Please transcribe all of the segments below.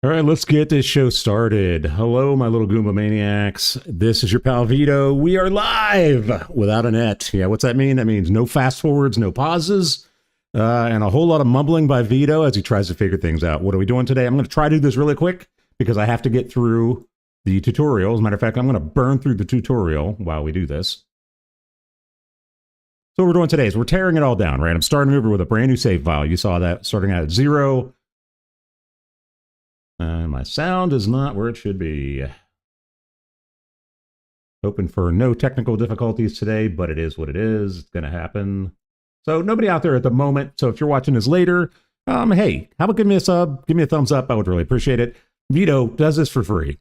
All right, let's get this show started. Hello, my little Goomba Maniacs. This is your pal Veedo. We are live without a net. Yeah, what's that mean? That means no fast forwards, no pauses, and a whole lot of mumbling by Veedo as he tries to figure things out. What are we doing today? I'm going to try to do this really quick because I have to get through the tutorial. As a matter of fact, I'm going to burn through the tutorial while we do this. So what we're doing today is we're tearing it all down, right? I'm starting over with a brand new save file. You saw that starting out at 0. And my sound is not where it should be. Hoping for no technical difficulties today, but it is what it is. It's going to happen. So nobody out there at the moment. So if you're watching this later, hey, how about give me a sub? Give me a thumbs up. I would really appreciate it. Veedo does this for free.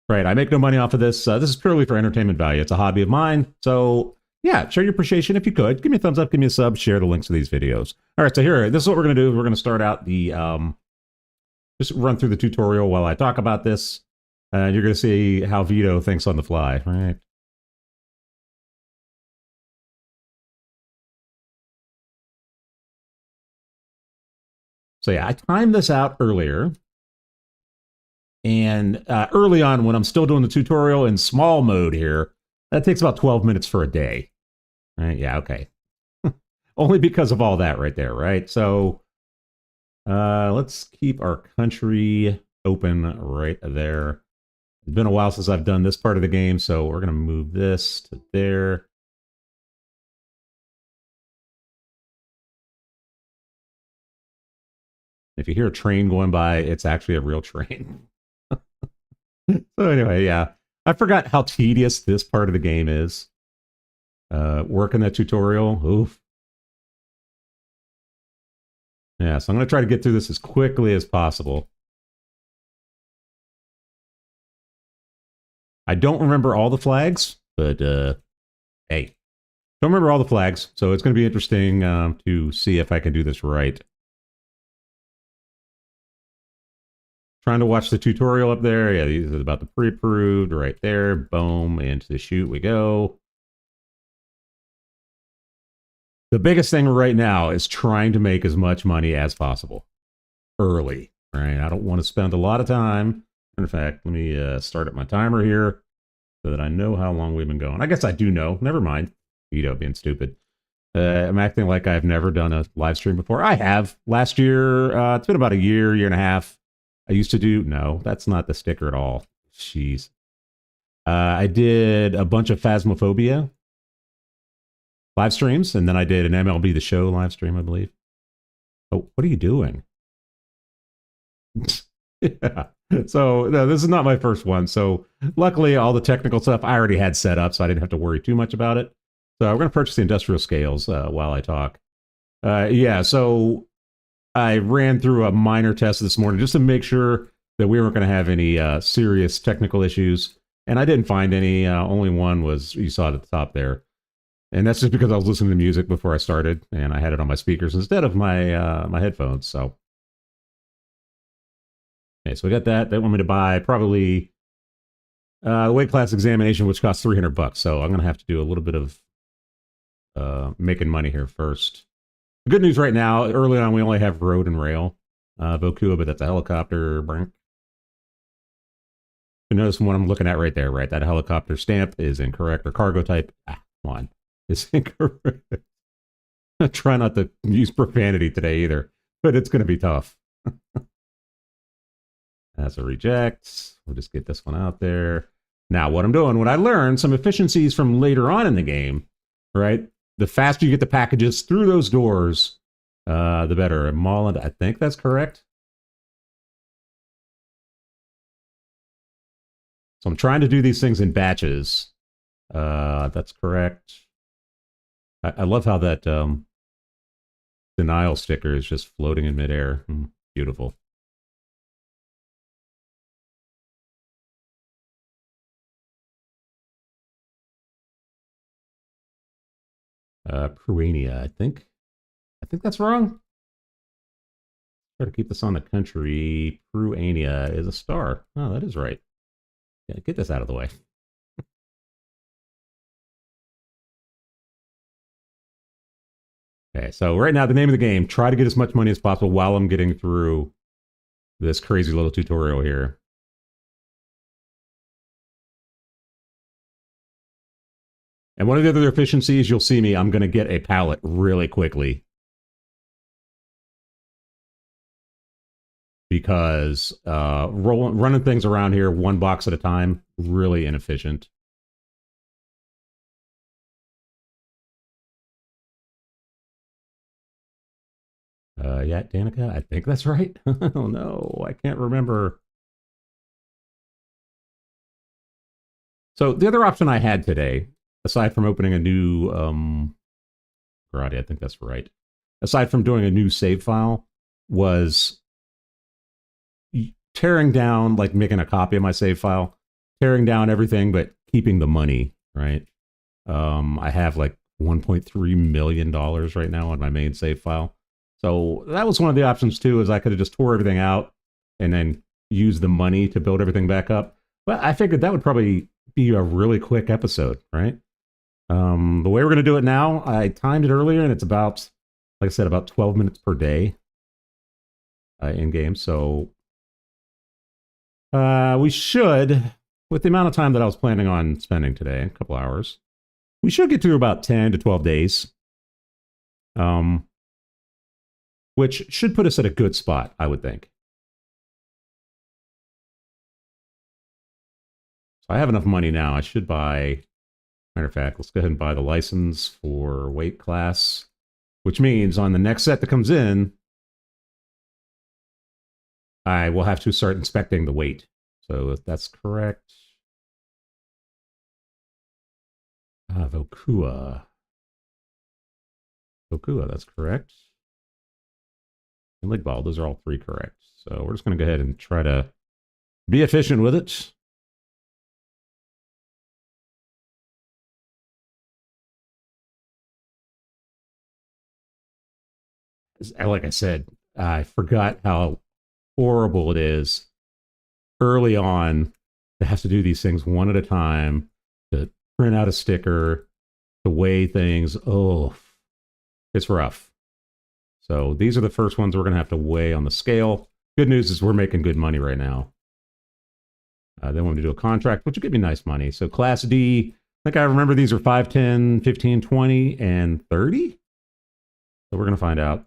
Right, I make no money off of this. This is purely for entertainment value. It's a hobby of mine. So yeah, show your appreciation if you could. Give me a thumbs up, give me a sub, share the links to these videos. All right, so here, this is what we're going to do. We're going to start out the, just run through the tutorial while I talk about this. And you're going to see how Veedo thinks on the fly, right? So yeah, I timed this out earlier. And early on, when I'm still doing the tutorial in small mode here, that takes about 12 minutes for a day. Right? Yeah, okay. Only because of all that right there, right? So let's keep our country open right there. It's been a while since I've done this part of the game, so we're going to move this to there. If you hear a train going by, it's actually a real train. So anyway, yeah. I forgot how tedious this part of the game is. Working that tutorial, oof. Yeah, so I'm going to try to get through this as quickly as possible. I don't remember all the flags, but hey, don't remember all the flags, so it's going to be interesting to see if I can do this right. Trying to watch the tutorial up there. Yeah, these are about the pre-approved right there. Boom, into the chute we go. The biggest thing right now is trying to make as much money as possible early, right? I don't want to spend a lot of time. In fact, let me start up my timer here so that I know how long we've been going. I guess I do know. Never mind. Veedo being stupid. I'm acting like I've never done a live stream before. I have. Last year, it's been about a year and a half. I used to do, no, that's not the sticker at all. Jeez. I did a bunch of Phasmophobia live streams, and then I did an MLB The Show live stream, I believe. Oh, what are you doing? Yeah. So, no, this is not my first one. So, luckily, all the technical stuff I already had set up, so I didn't have to worry too much about it. So, we're going to purchase the industrial scales while I talk. Yeah, so I ran through a minor test this morning just to make sure that we weren't going to have any serious technical issues. And I didn't find any. Only one was, you saw it at the top there. And that's just because I was listening to music before I started, and I had it on my speakers instead of my my headphones. So, okay, so we got that. They want me to buy probably the weight class examination, which costs $300. So I'm going to have to do a little bit of making money here first. The good news right now, early on, we only have road and rail. Vokua, but that's a helicopter. You notice what I'm looking at right there, right? That helicopter stamp is incorrect, or cargo type. Come on. It's incorrect. I try not to use profanity today either, but it's going to be tough. That's a reject. We'll just get this one out there. Now, what I'm doing, what I learned, some efficiencies from later on in the game, right? The faster you get the packages through those doors, the better. And Molland, I think that's correct. So I'm trying to do these things in batches. That's correct. I love how that denial sticker is just floating in midair. Beautiful. Peruania, I think that's wrong. Try to keep this on the country. Peruania is a star. Oh, that is right. Yeah, get this out of the way. Okay, so right now, the name of the game, try to get as much money as possible while I'm getting through this crazy little tutorial here. And one of the other efficiencies, you'll see me, I'm going to get a pallet really quickly. Because running things around here one box at a time, really inefficient. Yeah, Danica, I think that's right. Oh no, I can't remember. So the other option I had today, aside from opening a new karate, I think that's right. Aside from doing a new save file, was tearing down, like making a copy of my save file, tearing down everything, but keeping the money, right? I have like $1.3 million right now on my main save file. So that was one of the options too, is I could have just tore everything out and then used the money to build everything back up. But I figured that would probably be a really quick episode, right? The way we're going to do it now, I timed it earlier, and it's about, like I said, about 12 minutes per day in game. So we should, with the amount of time that I was planning on spending today, a couple hours, we should get through about 10 to 12 days. Which should put us at a good spot, I would think. So I have enough money now. I should buy, matter of fact, let's go ahead and buy the license for weight class, which means on the next set that comes in, I will have to start inspecting the weight. So if that's correct. Vokua. Vokua, that's correct. And leg ball, those are all three correct. So we're just going to go ahead and try to be efficient with it. Like I said, I forgot how horrible it is early on to have to do these things one at a time, to print out a sticker, to weigh things. Oh, it's rough. So these are the first ones we're going to have to weigh on the scale. Good news is we're making good money right now. Then we're going to do a contract, which will give me nice money. So Class D, I think I remember these are 5, 10, 15, 20, and 30. So we're going to find out.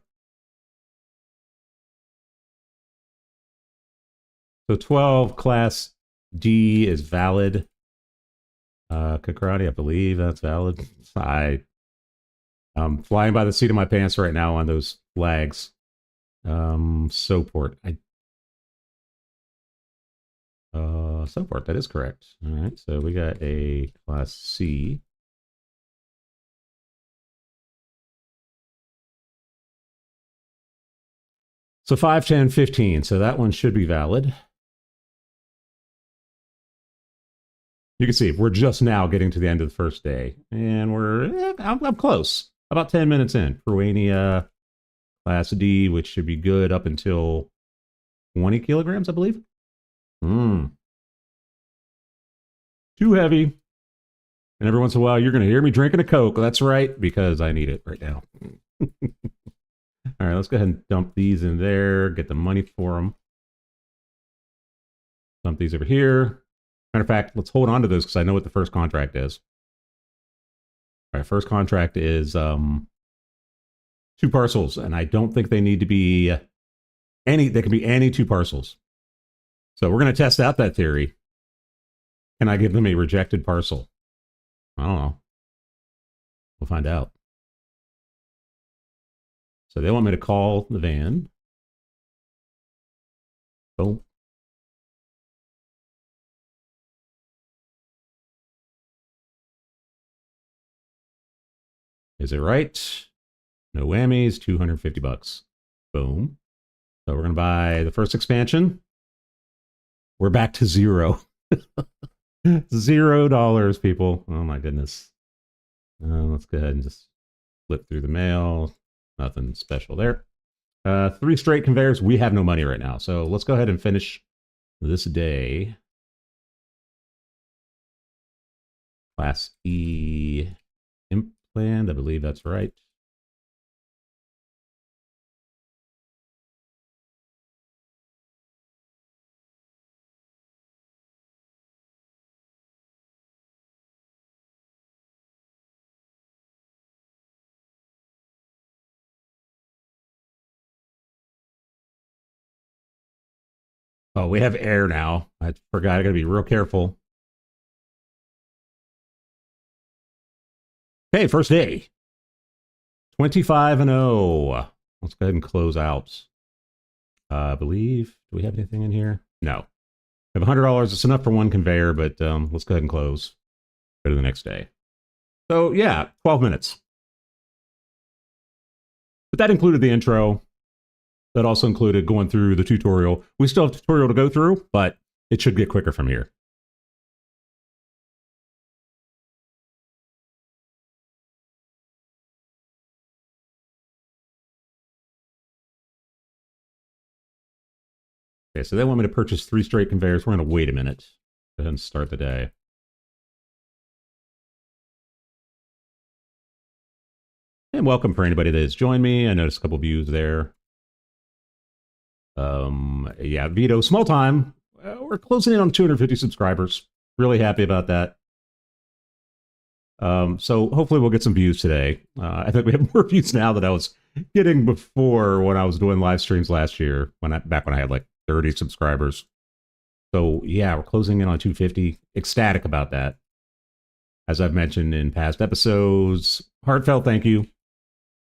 So 12, Class D is valid. Karate, I believe that's valid. I'm flying by the seat of my pants right now on those flags. Soport. Soport, that is correct. All right, so we got a Class C. So 5, 10, 15. So that one should be valid. You can see we're just now getting to the end of the first day, and I'm close. About 10 minutes in. Peruania, Class D, which should be good up until 20 kilograms, I believe. Too heavy. And every once in a while, you're going to hear me drinking a Coke. That's right, because I need it right now. All right, let's go ahead and dump these in there, get the money for them. Dump these over here. Matter of fact, let's hold on to those because I know what the first contract is. All right, first contract is 2 parcels, and I don't think they need to be any, they can be any 2 parcels. So we're going to test out that theory. Can I give them a rejected parcel? I don't know. We'll find out. So they want me to call the van. Boom. Is it right? No whammies, 250 bucks. Boom. So we're going to buy the first expansion. We're back to zero. $0, people. Oh my goodness. Let's go ahead and just flip through the mail. Nothing special there. 3 straight conveyors. We have no money right now. So let's go ahead and finish this day. Class E implant. I believe that's right. Oh, we have air now. I forgot. I gotta be real careful. Okay, first day. 25-0. Let's go ahead and close out. I believe. Do we have anything in here? No. We have $100. It's enough for one conveyor, but let's go ahead and close. Go to the next day. So yeah, 12 minutes. But that included the intro. That also included going through the tutorial. We still have a tutorial to go through, but it should get quicker from here. Okay, so they want me to purchase 3 straight conveyors. We're going to wait a minute. Go ahead and start the day. And welcome for anybody that has joined me. I noticed a couple views there. Yeah, Veedo, small time. We're closing in on 250 subscribers. Really happy about that. So hopefully we'll get some views today. I think we have more views now than I was getting before when I was doing live streams last year, back when I had like 30 subscribers. So yeah, we're closing in on 250. Ecstatic about that. As I've mentioned in past episodes, heartfelt thank you.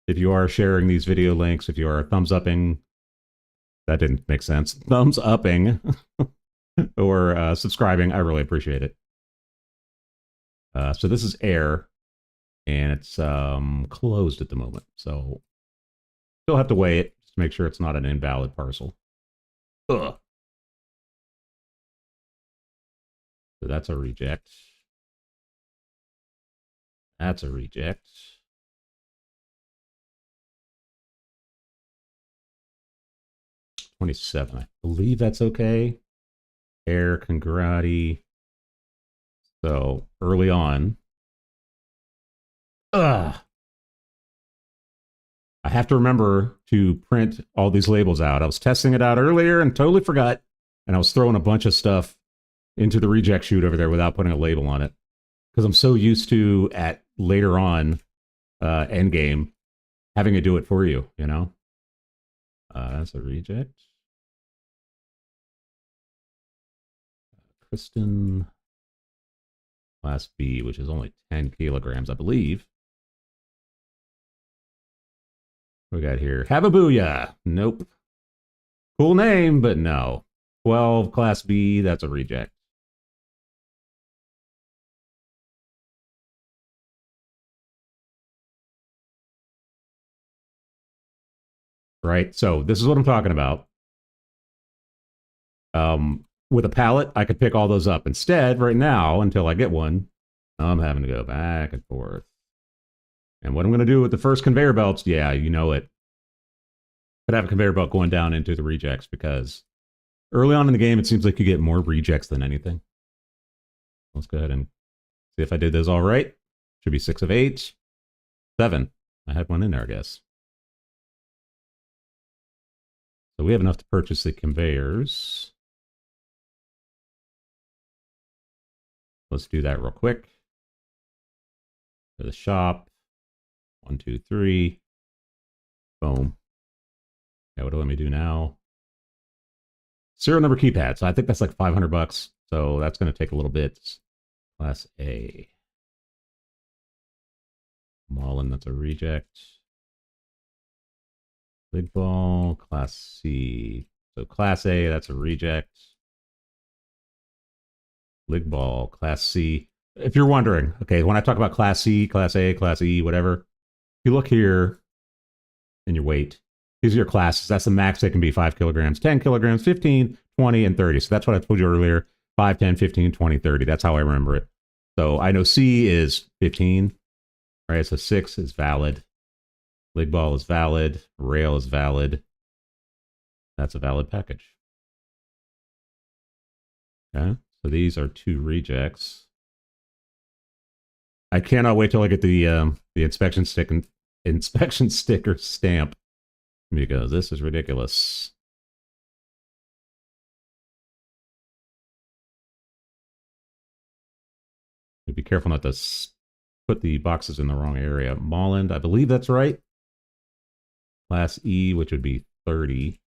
If you are sharing these video links, if you are thumbs upping, that didn't make sense. Thumbs upping or subscribing, I really appreciate it. So this is air, and it's closed at the moment. So still have to weigh it just to make sure it's not an invalid parcel. Ugh. So that's a reject. That's a reject. $27. I believe that's okay. Air, Congrati. So early on. I have to remember to print all these labels out. I was testing it out earlier and totally forgot. And I was throwing a bunch of stuff into the reject chute over there without putting a label on it. Because I'm so used to, at later on, end game, having to do it for you, you know? That's a reject. Kristen, Class B, which is only 10 kilograms, I believe. What we got here? Have a booyah. Nope. Cool name, but no. 12, Class B, that's a reject. Right? So this is what I'm talking about. With a pallet, I could pick all those up. Instead, right now, until I get one, I'm having to go back and forth. And what I'm going to do with the first conveyor belts, yeah, you know it. Could have a conveyor belt going down into the rejects because early on in the game, it seems like you get more rejects than anything. Let's go ahead and see if I did this all right. Should be 6 of 8. 7. I had one in there, I guess. So we have enough to purchase the conveyors. Let's do that real quick. To the shop. 1, 2, 3. Boom. Yeah, what do let me do now? Serial number keypad. So I think that's like $500. So that's going to take a little bit. Class A. Mullen, that's a reject. Big ball, Class C. So Class A, that's a reject. Lig ball, Class C. If you're wondering, okay, when I talk about Class C, Class A, Class E, whatever, you look here in your weight. These are your classes. That's the max they can be: 5 kilograms, 10 kilograms, 15, 20, and 30. So that's what I told you earlier: 5, 10, 15, 20, 30. That's how I remember it. So I know C is 15, right? So 6 is valid. Lig ball is valid. Rail is valid. That's a valid package. Okay, so these are 2 rejects. I cannot wait till I get the inspection sticker stamp, because this is ridiculous. Be careful not to put the boxes in the wrong area. Molland, I believe that's right. Class E, which would be 30.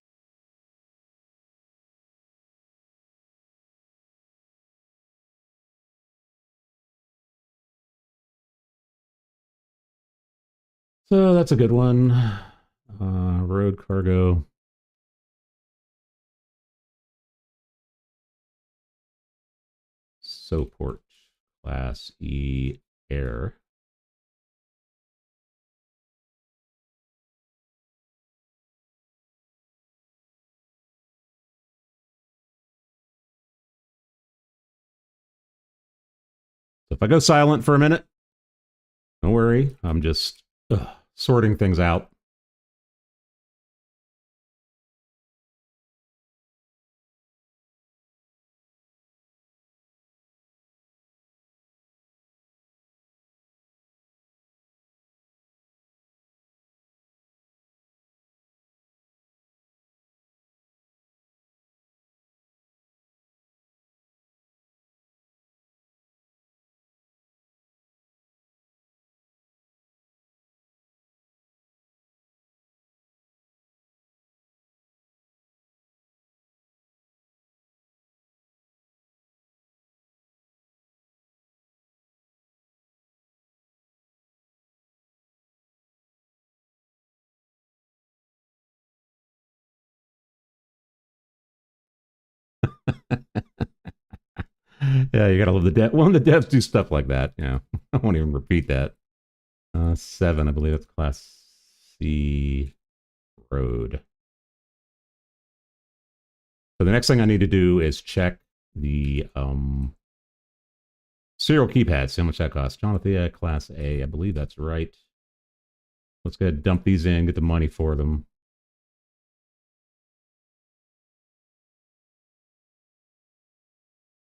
So that's a good one. Road cargo. Soport. Class E air. So if I go silent for a minute, don't worry. I'm just sorting things out. Yeah, you gotta love the dev. Well, the devs do stuff like that. Yeah, I won't even repeat that. 7, I believe that's class C road. So the next thing I need to do is check the serial keypad. See how much that costs. Jonathan, class A, I believe that's right. Let's go ahead and dump these in, get the money for them.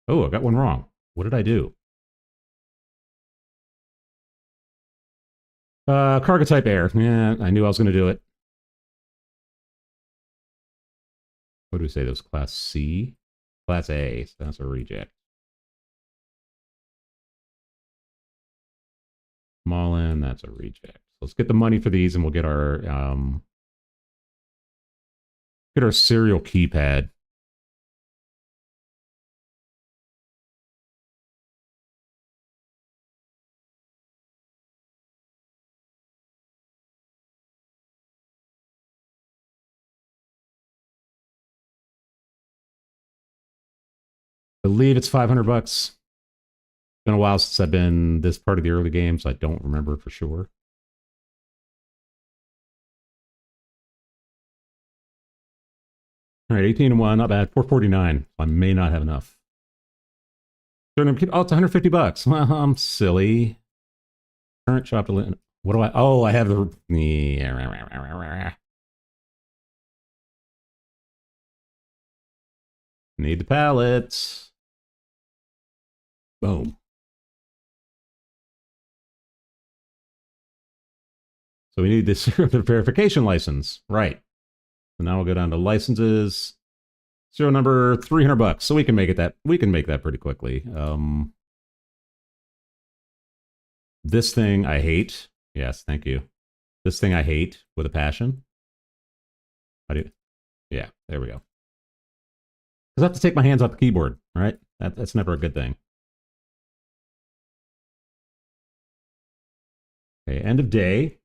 Oh, I got one wrong. What did I do? Cargo type air. Yeah, I knew I was going to do it. What do we say? That was class C? Class A, so that's a reject. Mullen, that's a reject. Let's get the money for these and we'll get our serial keypad. I believe it's 500 bucks. It's been a while since I've been this part of the early game, so I don't remember for sure. All right, 18 and 1, not bad. 449. I may not have enough. Oh, it's 150 bucks. Well, I'm silly. Current shop to what do I? Oh, I have the. Need the pallets. Boom. So we need this verification license, right? So now we'll go down to licenses. Serial number 300 bucks. So we can make it that. We can make that pretty quickly. This thing I hate. Yes, thank you. This thing I hate with a passion. I do. Yeah, there we go. Because I have to take my hands off the keyboard, right? That's never a good thing. Okay, end of day.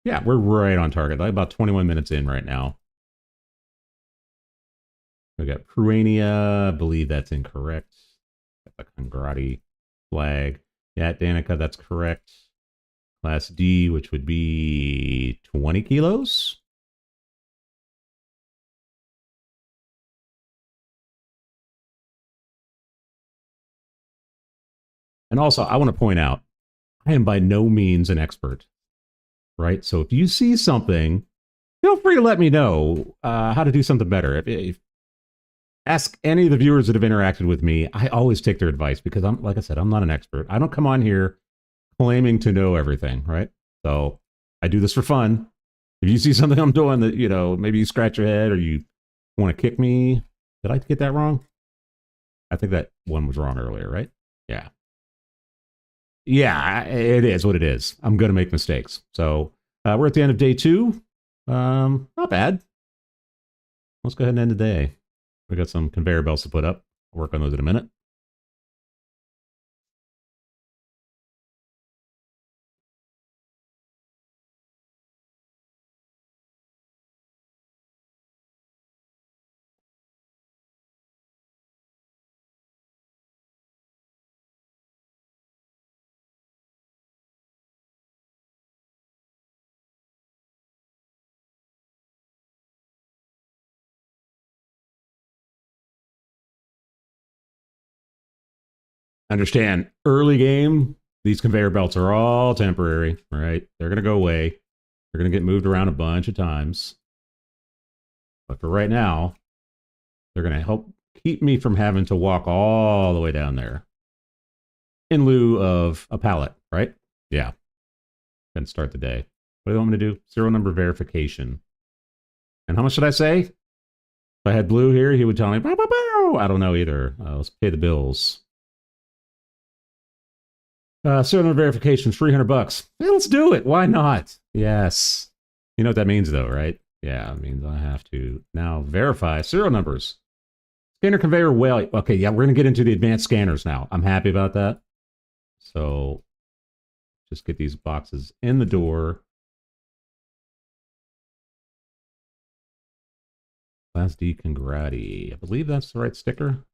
Yeah, we're right on target. Like about 21 minutes in right now. We got Pruania. I believe that's incorrect. Got the Congrati flag. Yeah, Danica, that's correct. Class D, which would be 20 kilos. And also, I want to point out, I am by no means an expert, right? So if you see something, feel free to let me know how to do something better. If ask any of the viewers that have interacted with me, I always take their advice because I'm, like I said, I'm not an expert. I don't come on here claiming to know everything, right? So I do this for fun. If you see something I'm doing that, you know, maybe you scratch your head or you want to kick me, did I get that wrong? I think that one was wrong earlier, right? Yeah. Yeah, it is what it is. I'm going to make mistakes. So we're at the end of day 2. Not bad. Let's go ahead and end the day. We got some conveyor belts to put up. I'll work on those in a minute. Understand, early game, these conveyor belts are all temporary, right? They're going to go away. They're going to get moved around a bunch of times. But for right now, they're going to help keep me from having to walk all the way down there in lieu of a pallet, right? Yeah. Then start the day. What do you want me to do? Serial number verification. And how much should I say? If I had Blue here, he would tell me, bow, bow, bow. I don't know either. Let's pay the bills. Serial number verification, $300. Yeah, let's do it. Why not? Yes. You know what that means, though, right? Yeah, it means I have to now verify serial numbers. Scanner conveyor well. Okay, yeah, we're going to get into the advanced scanners now. I'm happy about that. So just get these boxes in the door. Class D Congrati. I believe that's the right sticker.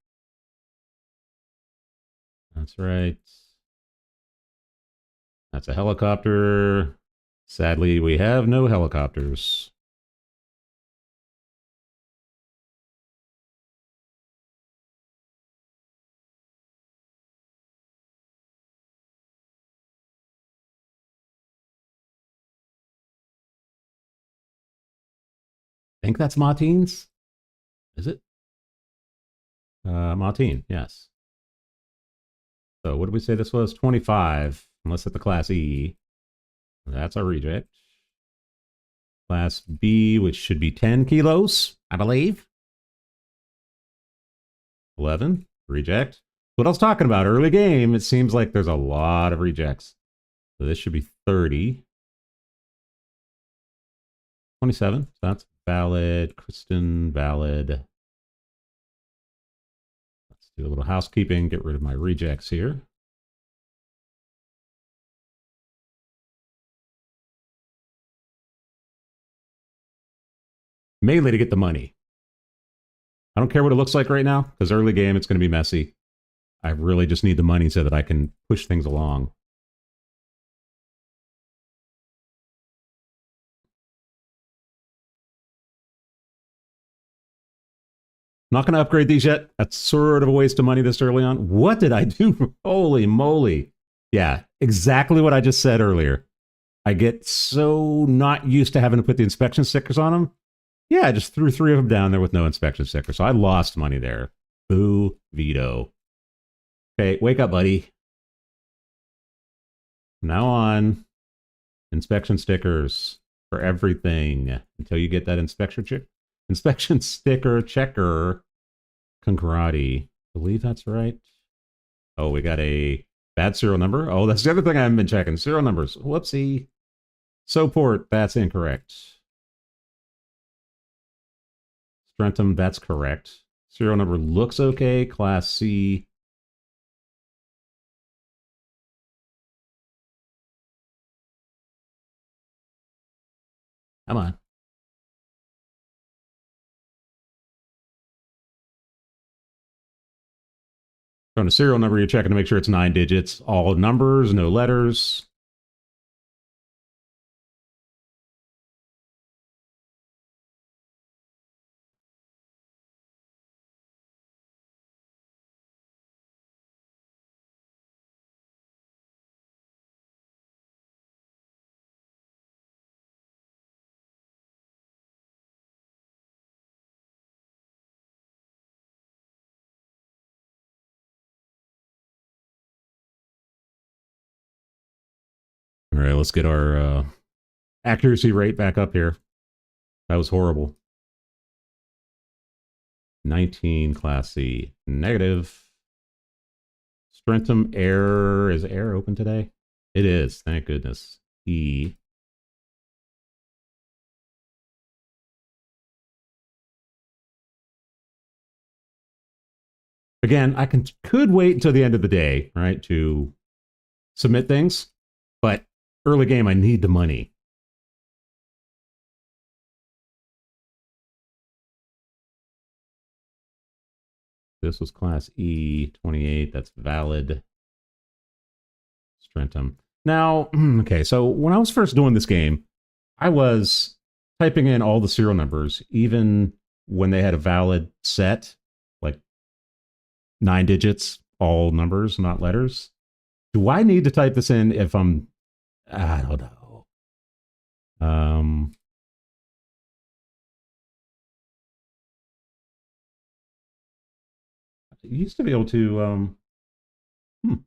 That's right. That's a helicopter. Sadly, we have no helicopters. I think that's Martine's. Is it? Martine, yes. So what did we say this was? 25. Let's hit the Class E. That's our reject. Class B, which should be 10 kilos, I believe. 11. Reject. What I was talking about, early game, it seems like there's a lot of rejects. So this should be 30. 27. So that's valid. Kristen, valid. Let's do a little housekeeping, get rid of my rejects here. Mainly to get the money. I don't care what it looks like right now, because early game, it's going to be messy. I really just need the money so that I can push things along. Not going to upgrade these yet. That's sort of a waste of money this early on. What did I do? Holy moly. Yeah, exactly what I just said earlier. I get so not used to having to put the inspection stickers on them. Yeah, I just threw 3 of them down there with no inspection sticker. So I lost money there. Boo, Veedo. Okay, wake up, buddy. From now on, inspection stickers for everything until you get that inspection sticker checker. Congrati. I believe that's right. Oh, we got a bad serial number. Oh, that's the other thing I haven't been checking. Serial numbers. Whoopsie. Soport, that's incorrect. Strentum, that's correct. Serial number looks okay. Class C. Come on. On a serial number, you're checking to make sure it's 9 digits. All numbers, no letters. All right, let's get our accuracy rate back up here. That was horrible. 19 Class C. Negative. Strentum air. Is air open today? It is. Thank goodness. E. Again, I could wait until the end of the day, right, to submit things. But early game, I need the money. This was Class E, 28. That's valid. Strentum. Now, okay, so when I was first doing this game, I was typing in all the serial numbers, even when they had a valid set, like 9 digits. all numbers, not letters. Do I need to type this in if I'm... I don't know. You used to be able to... you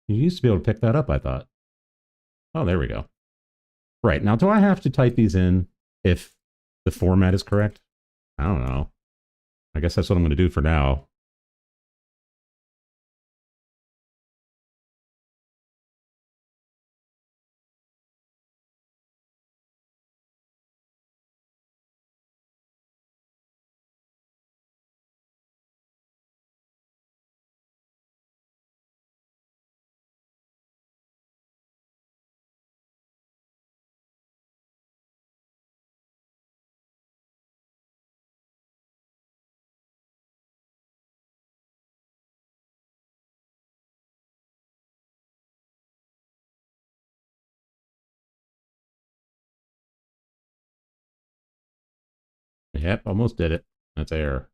used to be able to pick that up, I thought. Oh, there we go. Right. Now, do I have to type these in if the format is correct? I don't know. I guess that's what I'm going to do for now. Yep, almost did it. That's error.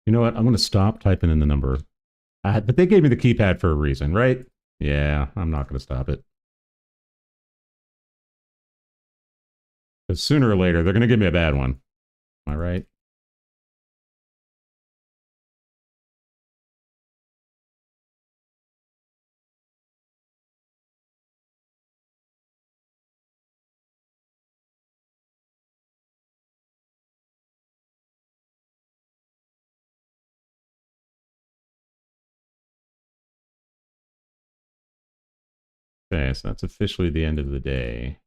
You know what? I'm going to stop typing in the number. But they gave me the keypad for a reason, right? Yeah, I'm not going to stop it. Because sooner or later, they're going to give me a bad one. Am I right? Okay, so that's officially the end of the day.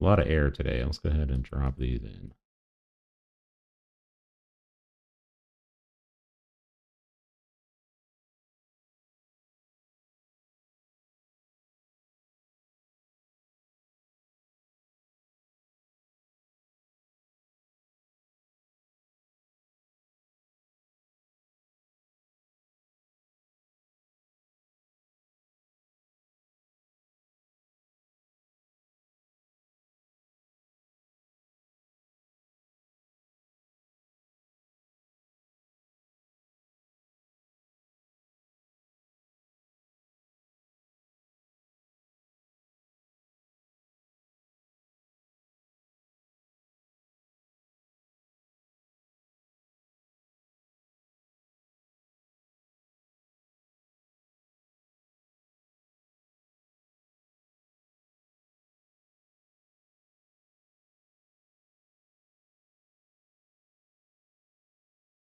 A lot of air today. Let's go ahead and drop these in.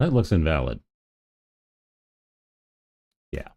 That looks invalid. Yeah.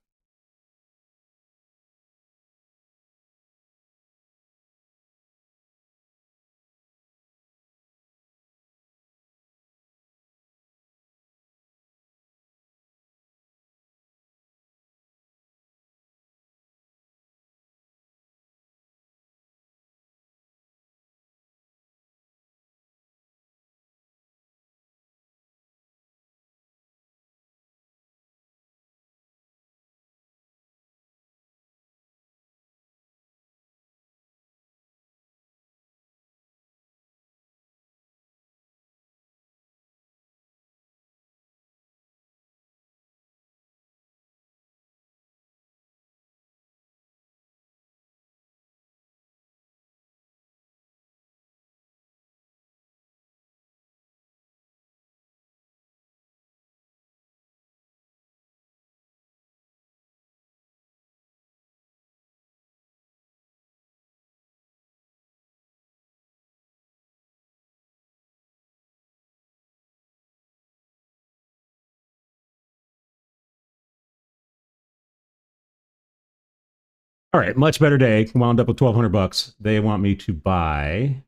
All right, much better day. Wound up with 1,200 bucks. They want me to buy.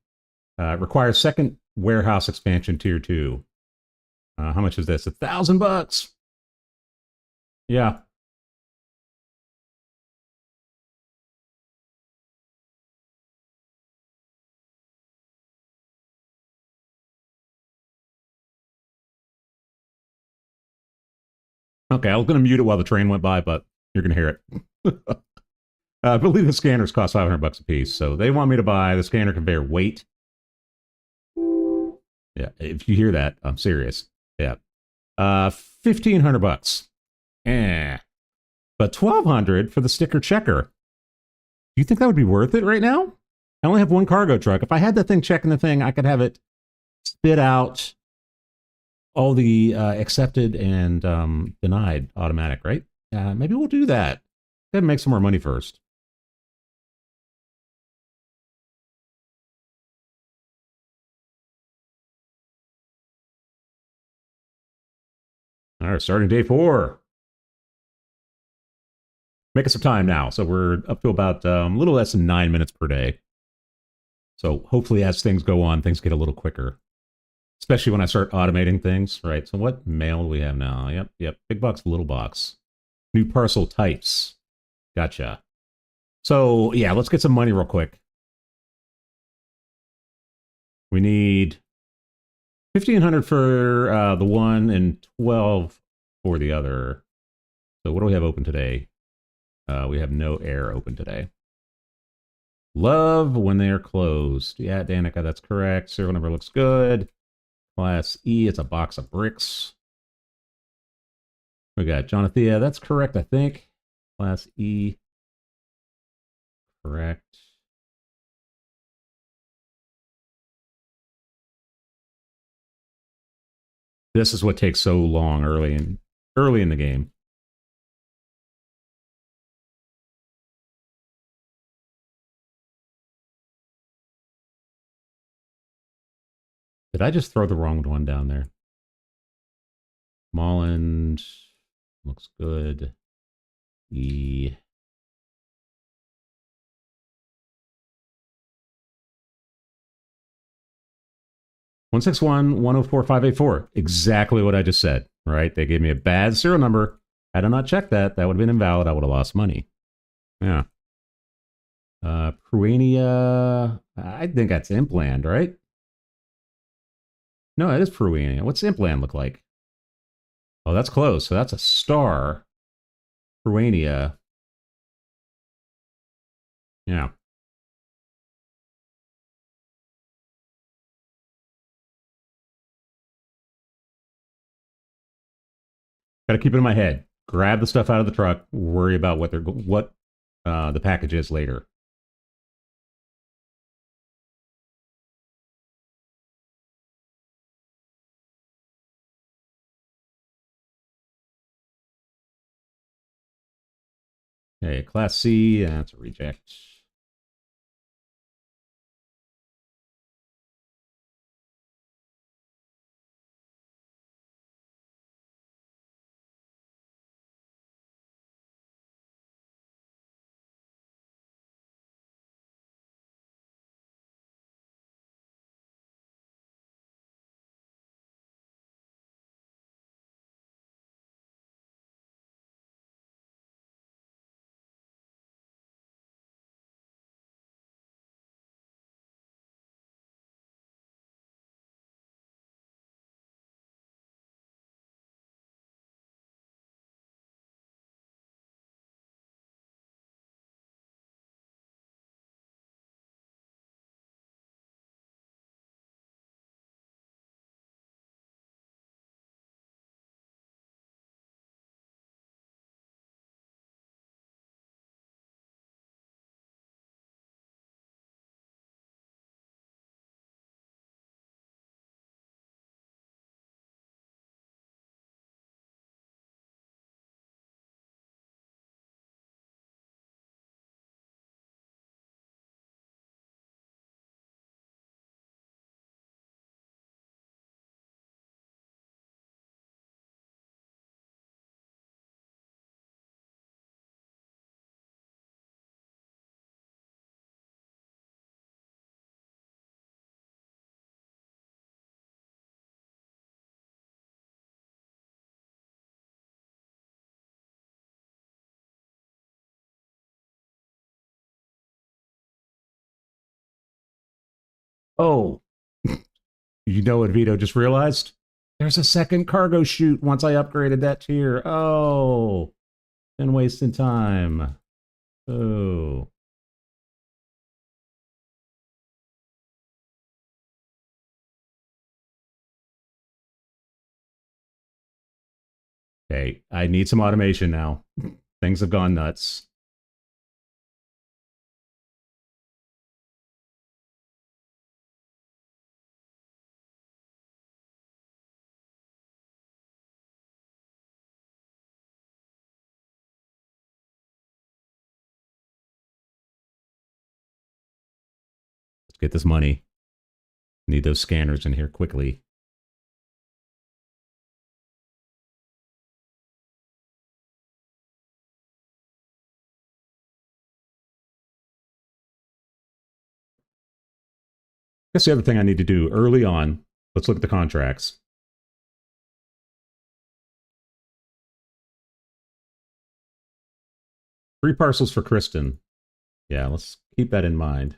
Requires second warehouse expansion tier 2. How much is this? $1,000. Yeah. Okay, I was going to mute it while the train went by, but you're going to hear it. I believe the scanners cost 500 bucks a piece, so they want me to buy the scanner conveyor weight. Yeah, if you hear that, I'm serious. Yeah, 1,500 bucks. But 1,200 for the sticker checker. Do you think that would be worth it right now? I only have one cargo truck. If I had that thing checking the thing, I could have it spit out all the accepted and denied automatic, right? Maybe we'll do that. Gotta make some more money first. All right, starting day 4. Making some time now. So we're up to about a little less than 9 minutes per day. So hopefully as things go on, things get a little quicker. Especially when I start automating things, right? So what mail do we have now? Yep. Big box, little box. New parcel types. Gotcha. So yeah, let's get some money real quick. We need 1,500 for the one and 12 for the other. So what do we have open today? We have no air open today. Love when they are closed. Yeah, Danica, that's correct. Serial number looks good. Class E, it's a box of bricks. We got Jonathea, that's correct, I think. Class E. Correct. This is what takes so long early in the game. Did I just throw the wrong one down there? Molland looks good. E. One 161-104-584. Exactly what I just said, right? They gave me a bad serial number. Had I not checked that, that would have been invalid. I would have lost money. Yeah. Peruania. I think that's Impland, right? No, it is Peruania. What's Impland look like? Oh, that's close. So that's a star. Peruania. Yeah. Got to keep it in my head. Grab the stuff out of the truck. Worry about what the package is later. Okay, Class C. That's a reject. Oh, you know what Veedo just realized? There's a second cargo chute once I upgraded that tier. Oh, been wasting time. Oh. Okay, I need some automation now. Things have gone nuts. Let's get this money. Need those scanners in here quickly. Guess the other thing I need to do early on, let's look at the contracts. Three parcels for Kristen. Yeah, let's keep that in mind.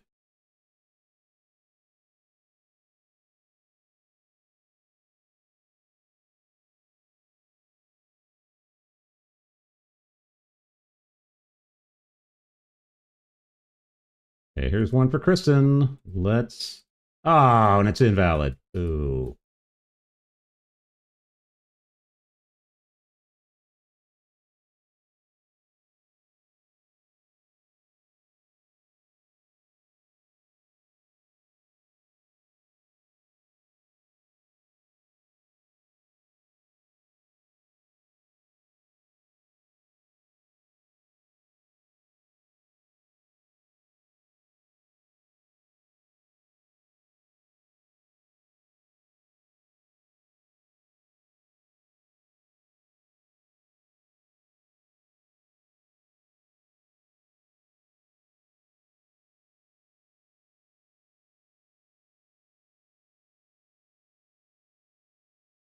Okay, here's one for Kristen. Let's... Oh, and it's invalid. Ooh.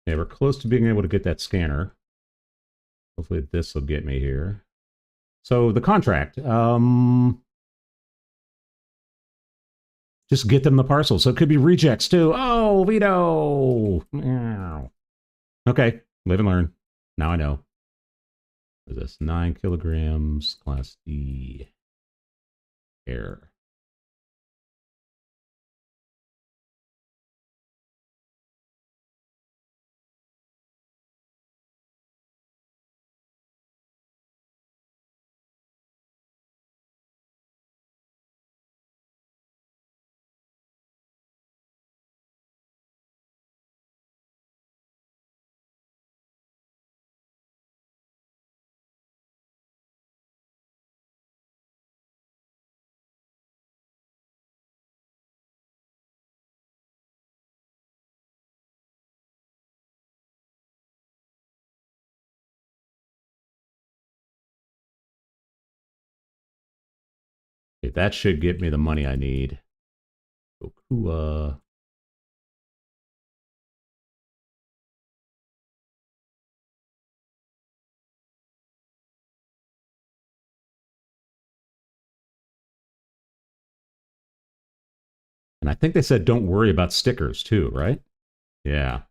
Yeah, we're close to being able to get that scanner. Hopefully this will get me here. So the contract. Just get them the parcel. So it could be rejects too. Oh, Veedo. Okay, live and learn. Now I know. What is this? 9 kilograms, class D. Air. Okay, that should get me the money I need. Okua. And I think they said don't worry about stickers too, right? Yeah.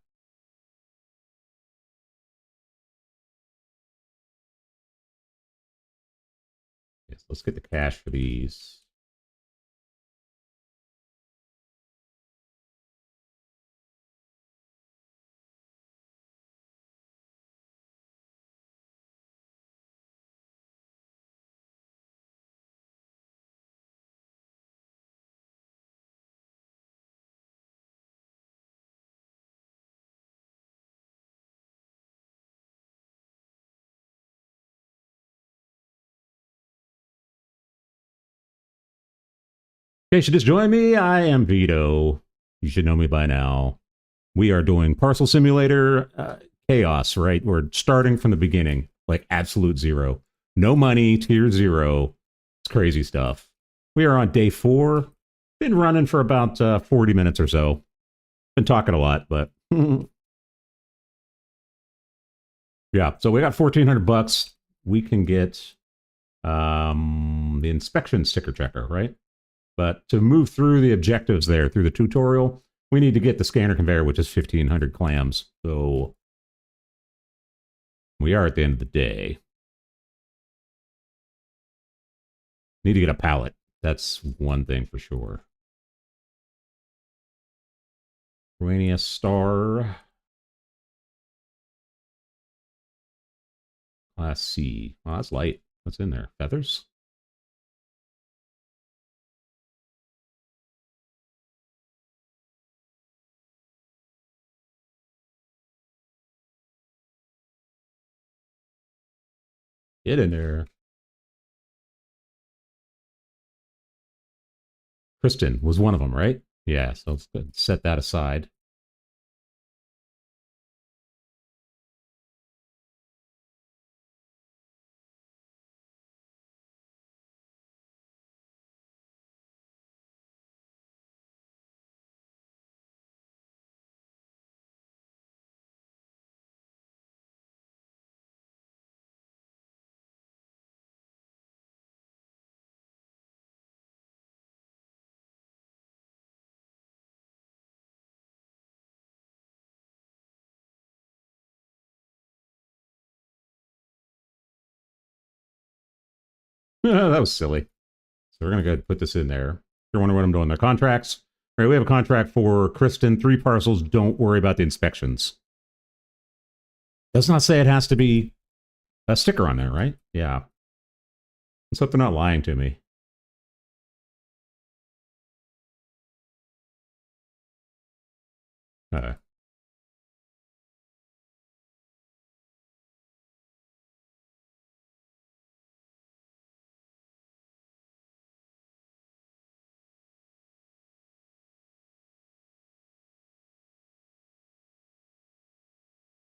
Yes, let's get the cash for these. In case you just joined me, I am Veedo. You should know me by now. We are doing Parcel Simulator chaos, right? We're starting from the beginning, like absolute zero. No money, tier 0. It's crazy stuff. We are on day 4. Been running for about 40 minutes or so. Been talking a lot, but yeah. So we got $1,400. We can get the inspection sticker checker, right? But to move through the objectives there, through the tutorial, we need to get the scanner conveyor, which is 1,500 clams. So we are at the end of the day. Need to get a pallet. That's one thing for sure. Ruania Star. Class C. Oh, that's light. What's in there? Feathers? Get in there. Kristen was one of them, right? Yeah, so let's set that aside. That was silly. So we're going to go ahead and put this in there. You're wondering what I'm doing. Their contracts. All right, we have a contract for Kristen, 3 parcels. Don't worry about the inspections. Does not say it has to be a sticker on there, right? Yeah. Let's hope they're not lying to me.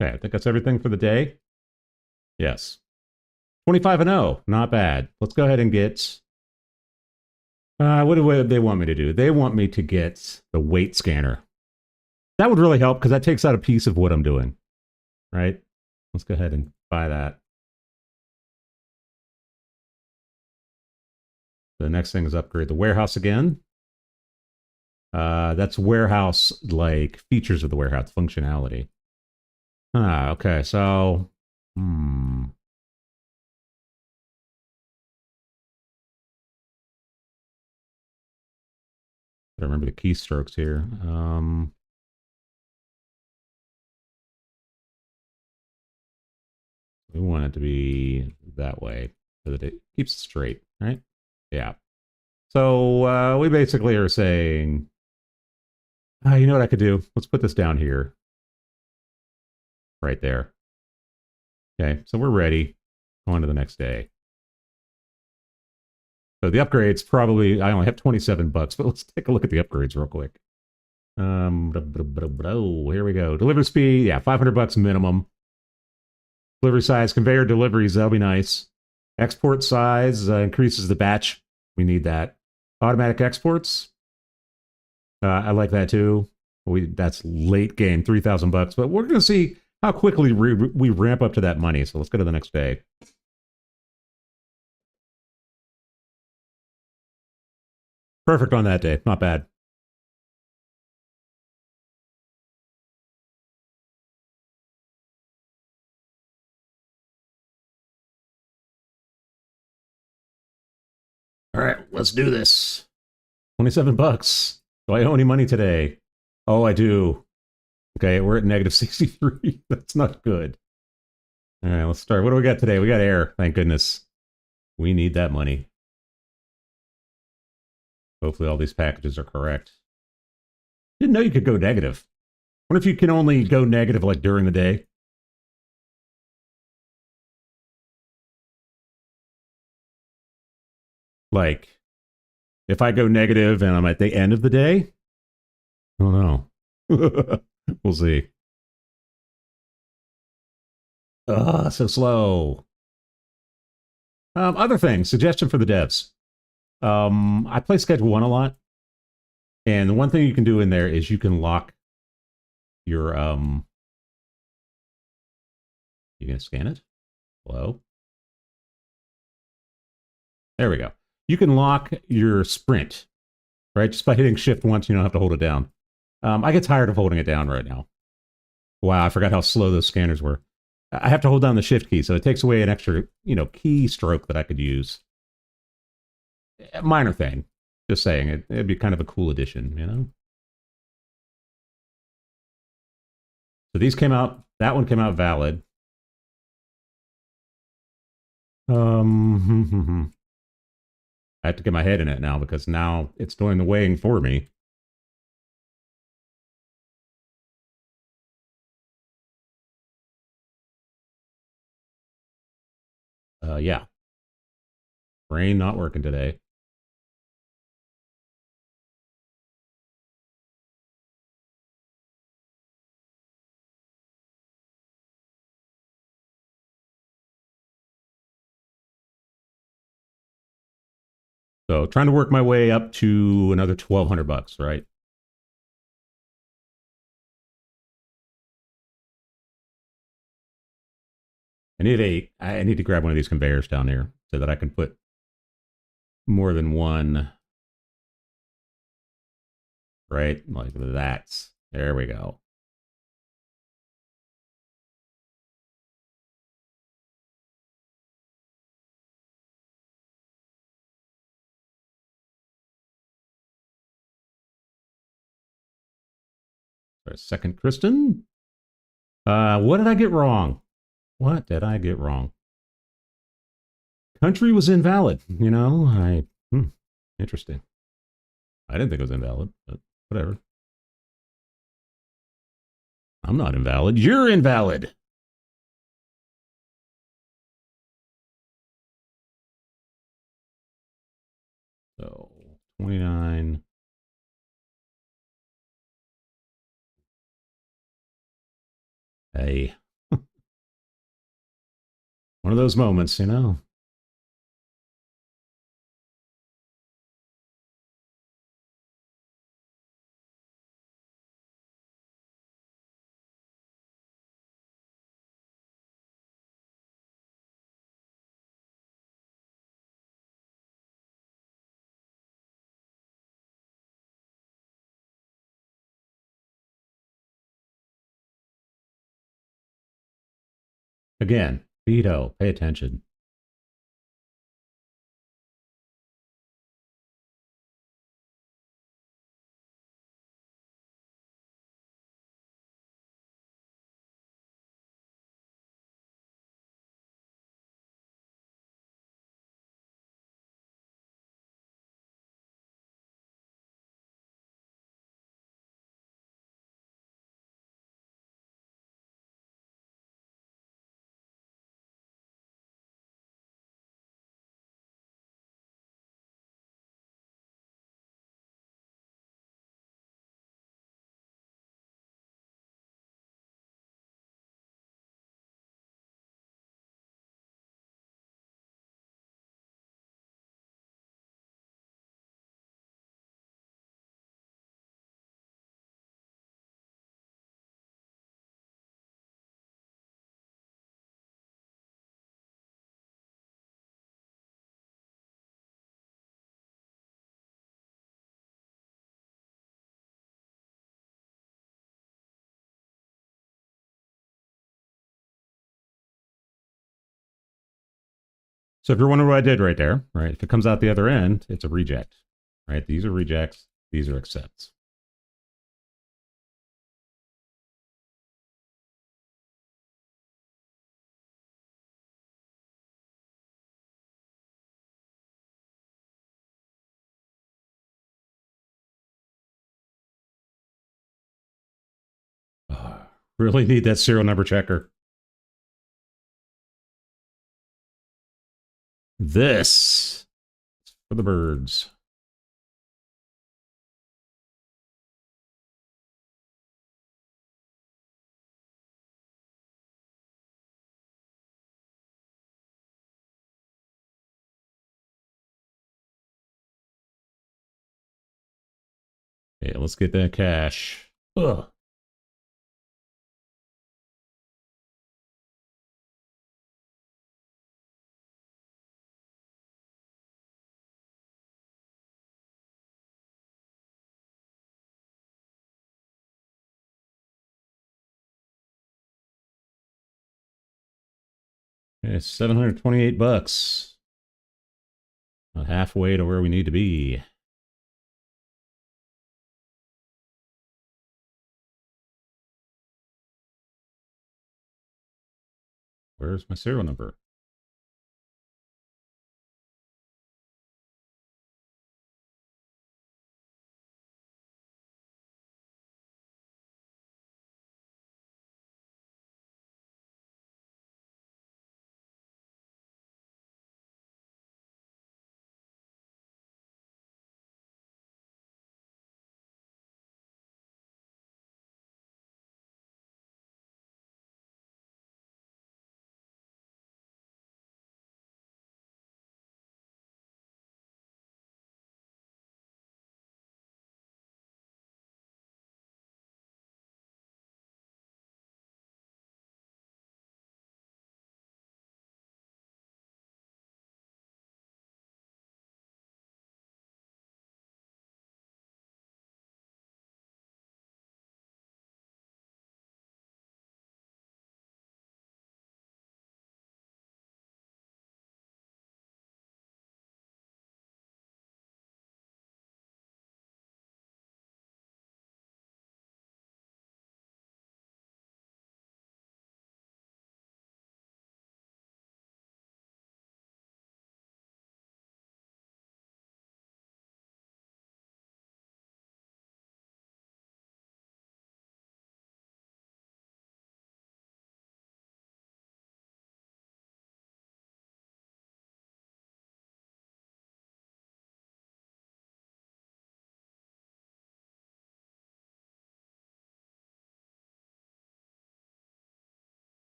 Okay, I think that's everything for the day. Yes. 25 and 0. Not bad. Let's go ahead and get... what do they want me to do? They want me to get the weight scanner. That would really help because that takes out a piece of what I'm doing. Right? Let's go ahead and buy that. The next thing is upgrade the warehouse again. That's warehouse, like, features of the warehouse, functionality. Ah, okay, so... I remember the keystrokes here. We want it to be that way so that it keeps it straight, right? Yeah. So we basically are saying, you know what I could do? Let's put this down here. Right there. Okay, so we're ready. On to the next day. So the upgrades probably, I only have 27 bucks, but let's take a look at the upgrades real quick. Here we go. Delivery speed, yeah, 500 bucks minimum. Delivery size, conveyor deliveries, that'll be nice. Export size increases the batch. We need that. Automatic exports. I like that too. That's late game, 3,000 bucks, but we're going to see how quickly we ramp up to that money. So let's go to the next day. Perfect on that day. Not bad. All right, let's do this. 27 bucks. Do I owe any money today? Oh, I do. Okay, we're at negative 63. That's not good. All right, let's start. What do we got today? We got air. Thank goodness. We need that money. Hopefully all these packages are correct. Didn't know you could go negative. What if you can only go negative like during the day? Like, if I go negative and I'm at the end of the day? I don't know. We'll see. So slow. Other things, suggestion for the devs. I play Schedule 1 a lot. And the one thing you can do in there is you can lock your, you gonna scan it? Hello? There we go. You can lock your sprint. right? Just by hitting shift once, you don't have to hold it down. I get tired of holding it down right now. Wow, I forgot how slow those scanners were. I have to hold down the shift key, so it takes away an extra, key stroke that I could use. A minor thing. Just saying, it'd be kind of a cool addition. So these came out, that one came out valid. I have to get my head in it now because now it's doing the weighing for me. Yeah. Brain not working today. So trying to work my way up to another 1,200 bucks, right? I need to grab one of these conveyors down here so that I can put more than one, right? Like that. There we go. Second Kristen. What did I get wrong? What did I get wrong? Country was invalid. Interesting. I didn't think it was invalid, but whatever. I'm not invalid. You're invalid. So 29. Hey. One of those moments. Again, Veedo, pay attention. So if you're wondering what I did right there, right? If it comes out the other end, it's a reject, right? These are rejects. These are accepts. Really need that serial number checker. This for the birds. Okay, let's get that cash. Ugh. Okay, 728 bucks. Halfway to where we need to be. Where's my serial number?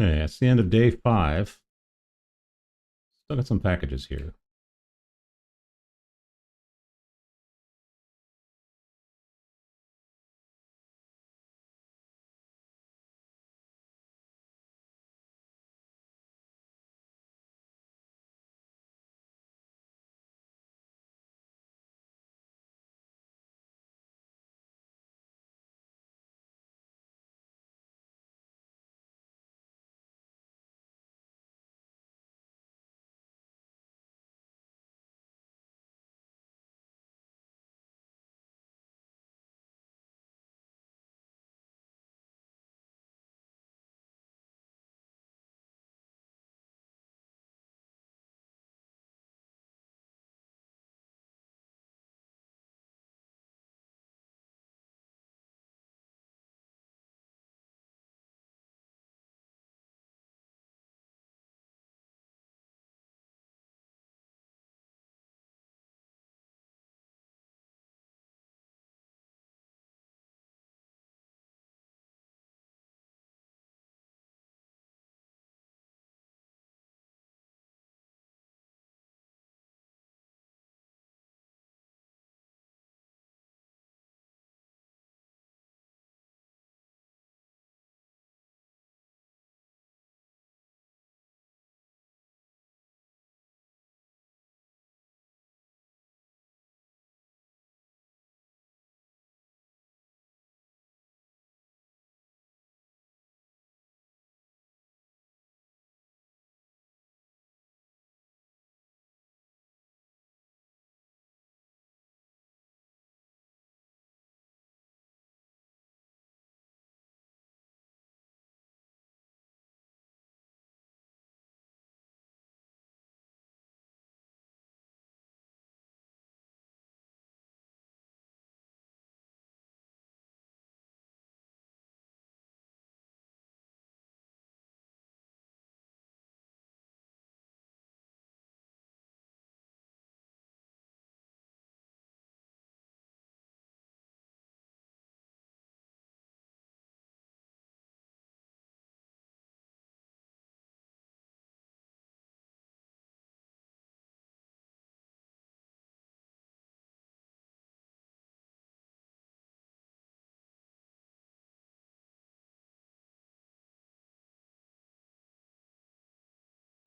Okay, that's the end of day 5. Still got some packages here.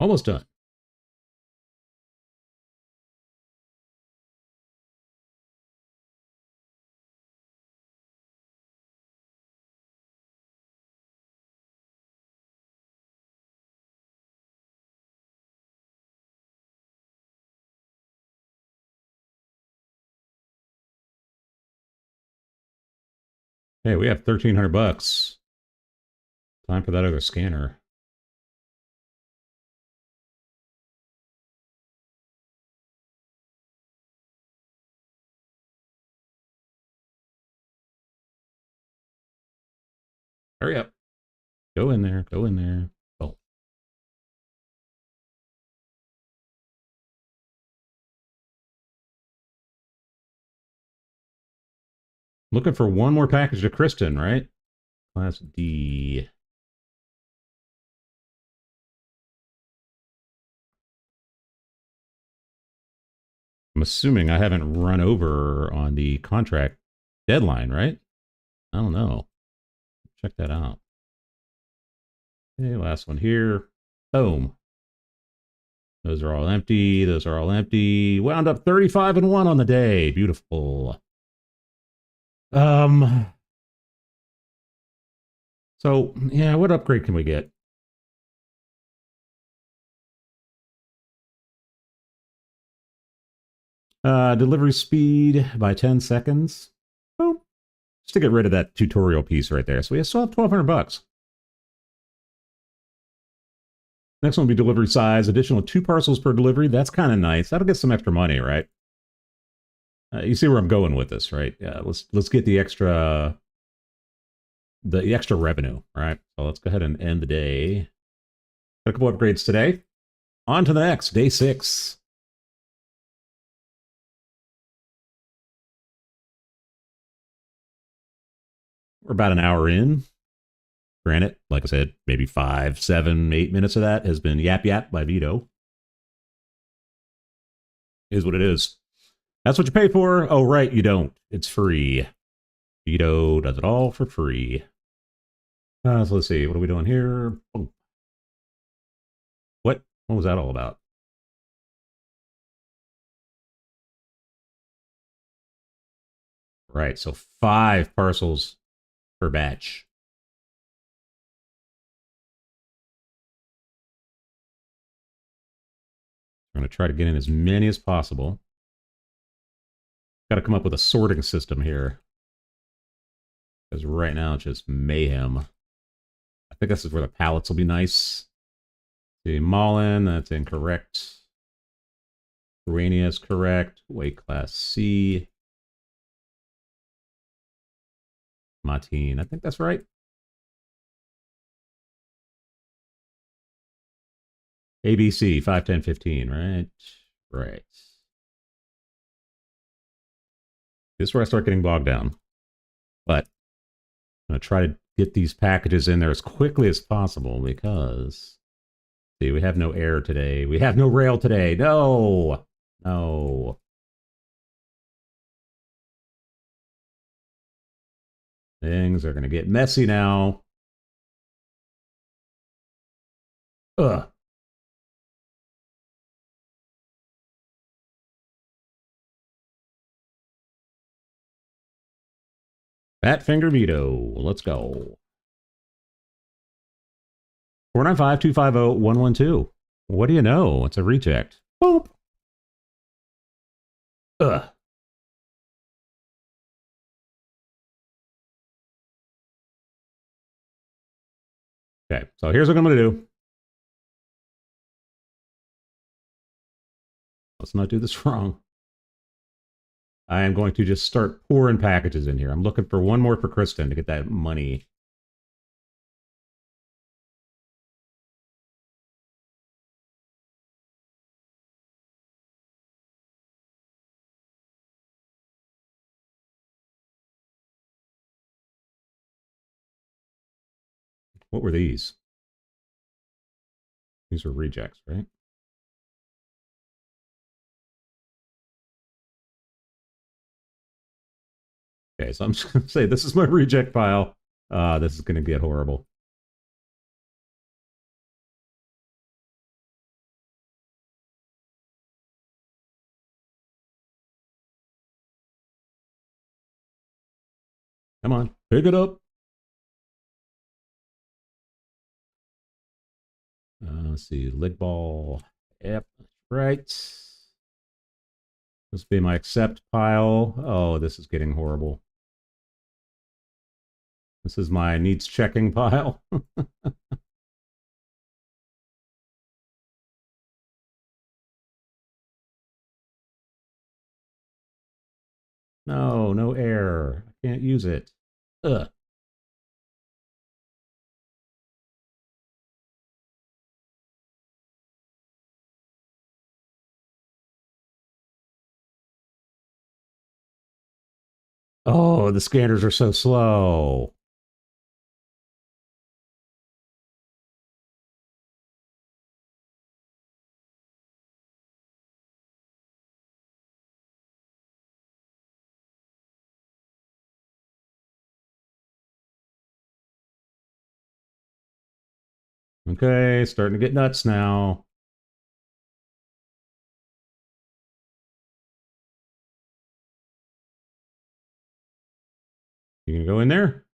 Almost done. Hey, we have 1,300 bucks. Time for that other scanner. Hurry up. Go in there. Go in there. Oh. Looking for one more package to Kristen, right? Class D. I'm assuming I haven't run over on the contract deadline, right? I don't know. Check that out. Okay, last one here. Boom. Those are all empty. Those are all empty. Wound up 35 and 1 on the day. Beautiful. So, yeah, what upgrade can we get? Delivery speed by 10 seconds. Boom. Just to get rid of that tutorial piece right there. So we still have 1,200 bucks. Next one will be delivery size. Additional 2 parcels per delivery. That's kind of nice. That'll get some extra money, right? You see where I'm going with this, right? Yeah, let's get the extra revenue, right? So let's go ahead and end the day. Got a couple upgrades today. On to the next, day 6. We're about an hour in. Granted, like I said, maybe 5, 7, 8 minutes of that has been Yap Yap by Veedo. Is what it is. That's what you pay for. Oh, right, you don't. It's free. Veedo does it all for free. So let's see. What are we doing here? Oh. What was that all about? Right, so 5 parcels per batch. I'm going to try to get in as many as possible. Got to come up with a sorting system here. Because right now it's just mayhem. I think this is where the pallets will be nice. See, Mullen, that's incorrect. Urania is correct. Weight class C. Martine, I think that's right. ABC, 5, 10, 15, right? Right. This is where I start getting bogged down. But I'm going to try to get these packages in there as quickly as possible because, see, we have no air today. We have no rail today. No! No. Things are going to get messy now. Ugh. Fat Finger Veedo. Let's go. 495-250-112. What do you know? It's a reject. Boop. Ugh. Okay, so here's what I'm going to do. Let's not do this wrong. I am going to just start pouring packages in here. I'm looking for one more for Kristen to get that money. What were these? These were rejects, right? Okay, so I'm just going to say this is my reject pile. This is going to get horrible. Come on, pick it up. Let's see, lig ball. Yep, right. This will be my accept pile. Oh, this is getting horrible. This is my needs checking pile. No, no air. I can't use it. Ugh. Oh, the scanners are so slow. Okay, starting to get nuts now. You gonna go in there?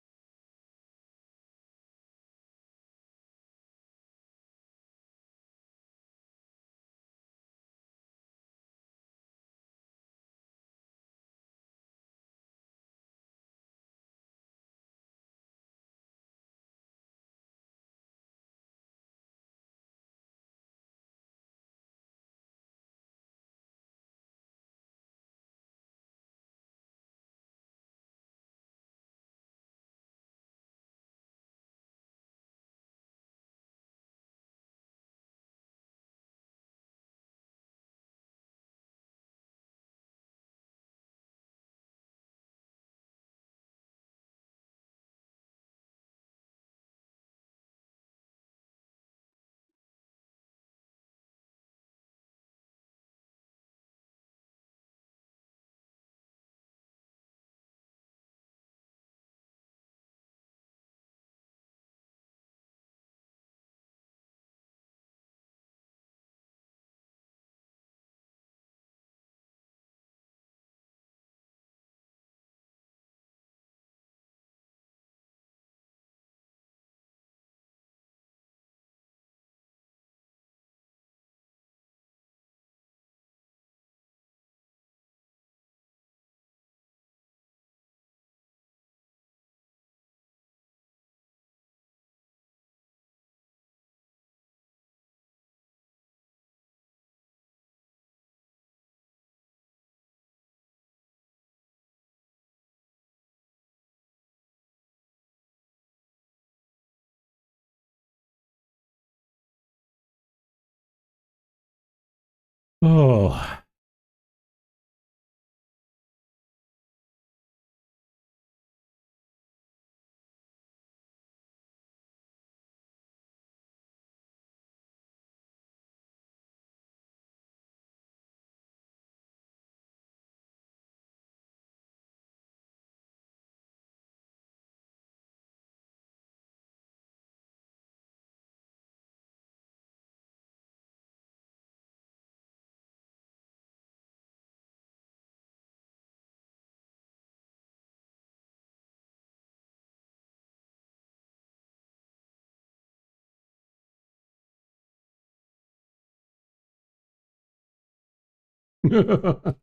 Oh,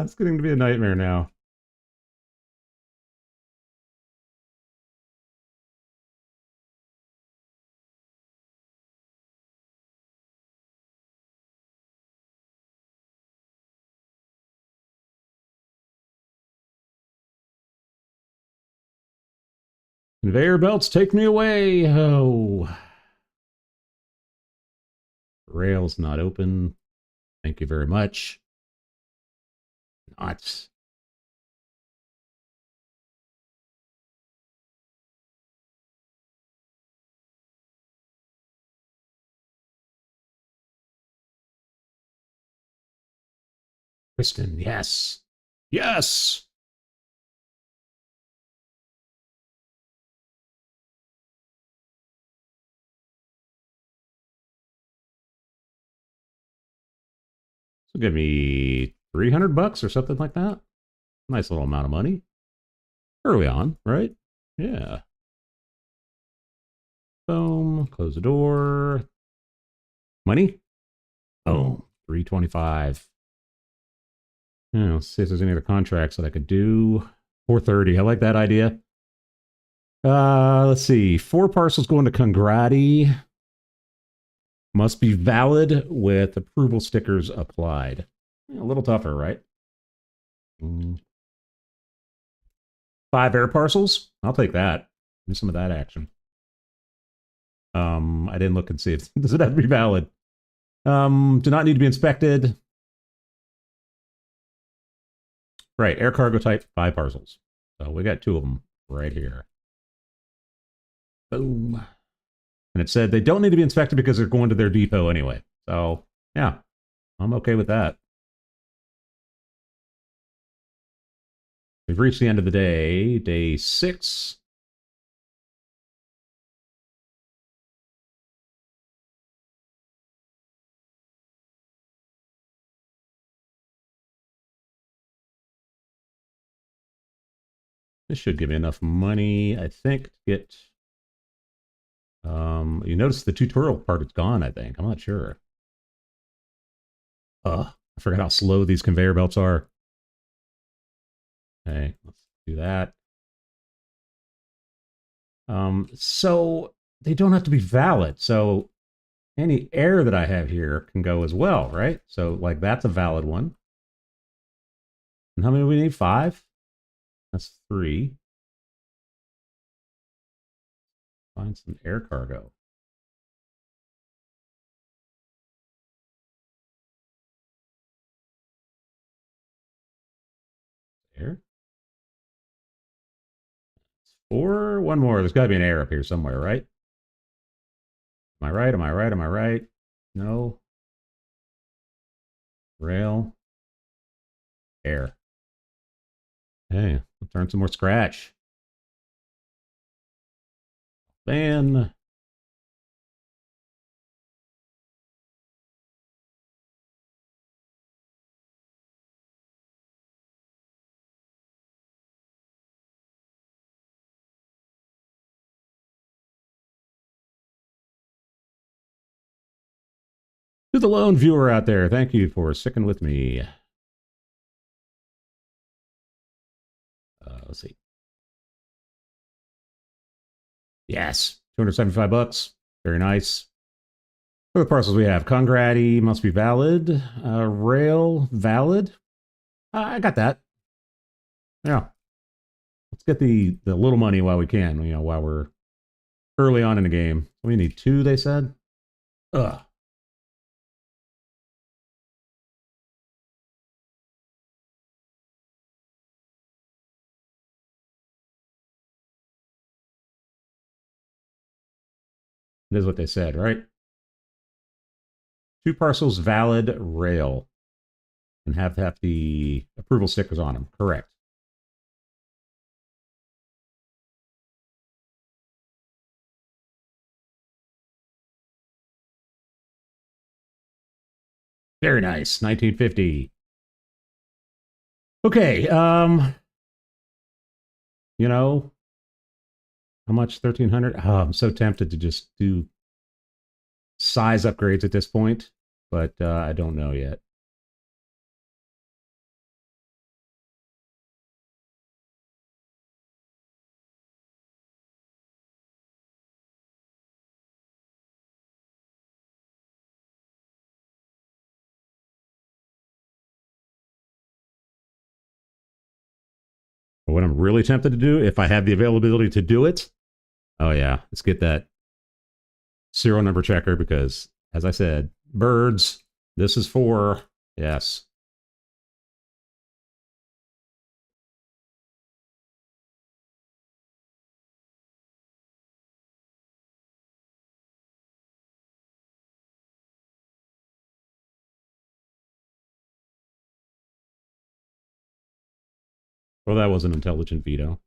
it's getting to be a nightmare now. Conveyor belts, take me away. Oh, rail's not open. Thank you very much. Not. Kristen, yes. Yes. So give me 300 bucks or something like that. Nice little amount of money. Early on, right? Yeah. Boom. Close the door. Money. Boom. 325. Yeah, let's see if there's any other contracts that I could do. 430. I like that idea. Let's see. 4 parcels going to Congrati. Must be valid with approval stickers applied. A little tougher, right? 5 air parcels? I'll take that. Do some of that action. I didn't look and see if does it have to be valid. Do not need to be inspected. Right, air cargo type, 5 parcels. So we got 2 of them right here. Boom. And it said they don't need to be inspected because they're going to their depot anyway. So, yeah, I'm okay with that. We've reached the end of the day, day 6. This should give me enough money, I think, to get... you notice the tutorial part is gone, I think. I'm not sure. I forgot how slow these conveyor belts are. Okay, let's do that. So they don't have to be valid. So any error that I have here can go as well, right? So like that's a valid one. And how many do we need? 5? That's 3. Find some air cargo. Air? 4? One more. There's got to be an air up here somewhere, right? Am I right? Am I right? Am I right? No. Rail. Air. Hey, we'll turn some more scratch. Ban. To the lone viewer out there, thank you for sticking with me. Let's see. Yes, 275 bucks. Very nice. For the parcels we have, Congrati must be valid. Rail valid. I got that. Yeah. Let's get the little money while we can. You know, while we're early on in the game. We need 2. They said. Ugh. That is what they said, right? 2 parcels valid rail. And have to have the approval stickers on them. Correct. Very nice. 1950. Okay. You know, how much? 1300? Oh, I'm so tempted to just do size upgrades at this point, but I don't know yet. But what I'm really tempted to do, if I have the availability to do it, oh yeah, let's get that serial number checker because, as I said, birds, this is for, yes. Well, that was an intelligent veto.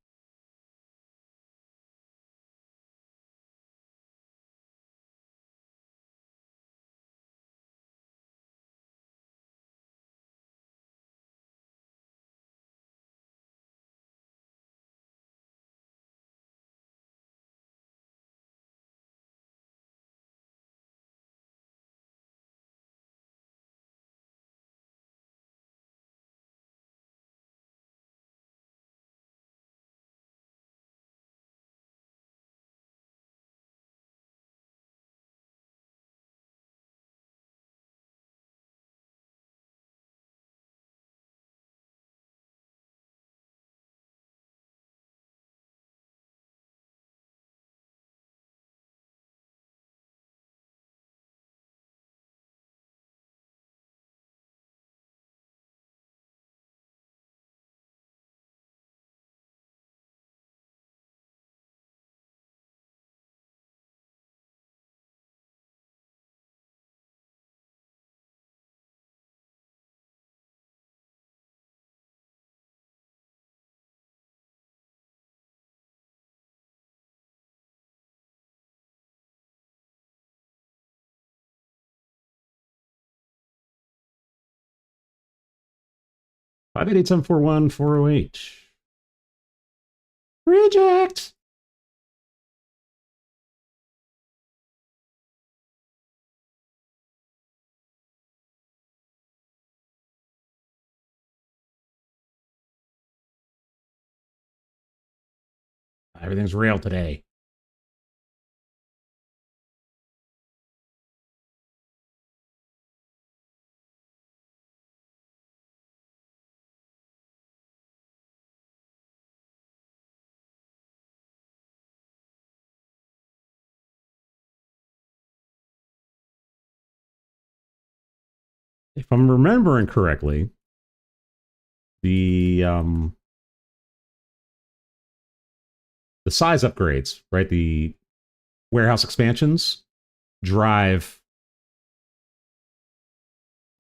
588-741-408. Reject! Everything's real today. If I'm remembering correctly, the size upgrades, right? The warehouse expansions drive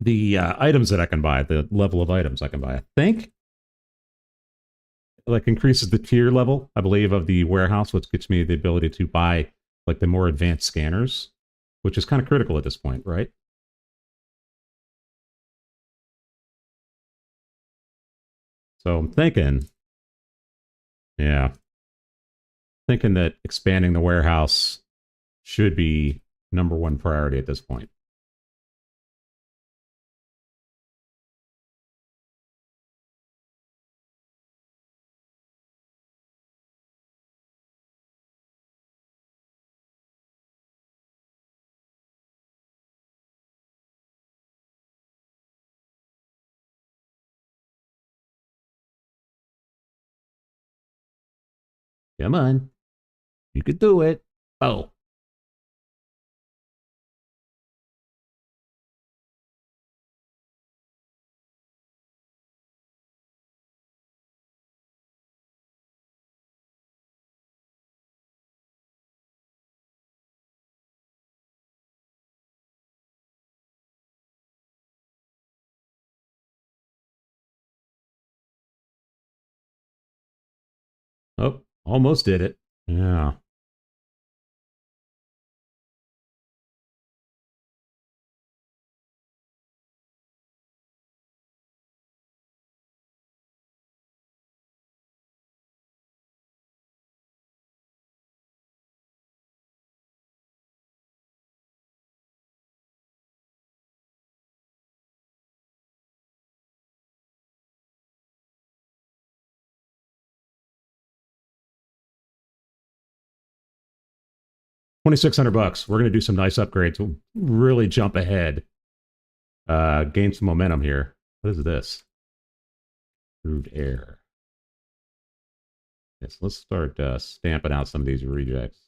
the items that I can buy, the level of items I can buy. I think like increases the tier level, I believe, of the warehouse, which gets me the ability to buy like the more advanced scanners, which is kind of critical at this point, right? So I'm thinking, yeah, thinking that expanding the warehouse should be number one priority at this point. Come on. You could do it. Oh. Oh, almost did it. Yeah. $2,600. We're gonna do some nice upgrades. We'll really jump ahead. Gain some momentum here. What is this? Improved air. Yes, let's start stamping out some of these rejects.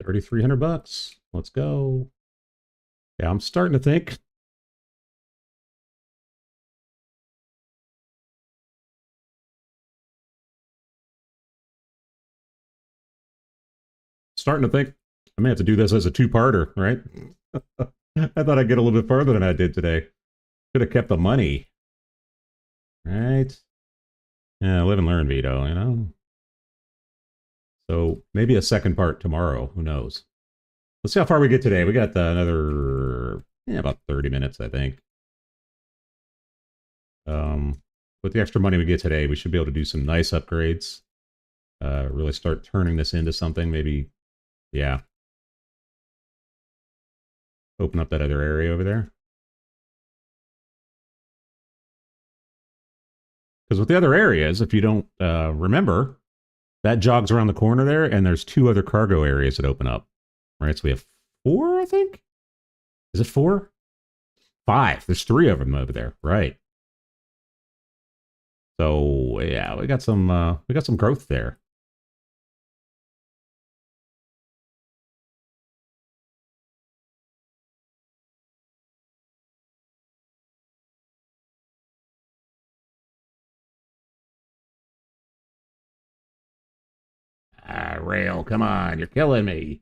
$3,300. Let's go. Yeah, I'm starting to think starting to think I may have to do this as a two-parter, right? I thought I'd get a little bit further than I did today. Could have kept the money. Right? Yeah, live and learn, Veedo, you know? So maybe a second part tomorrow. Who knows? Let's see how far we get today. We got another, about 30 minutes, I think. With the extra money we get today, we should be able to do some nice upgrades. Really start turning this into something. Maybe, yeah. Open up that other area over there. Because with the other areas, if you don't remember, that jogs around the corner there, and there's 2 other cargo areas that open up. Right, so we have 4, I think? Is it 4? 5. There's 3 of them over there. Right. So yeah, we got some growth there. Ah, Rail, come on, you're killing me.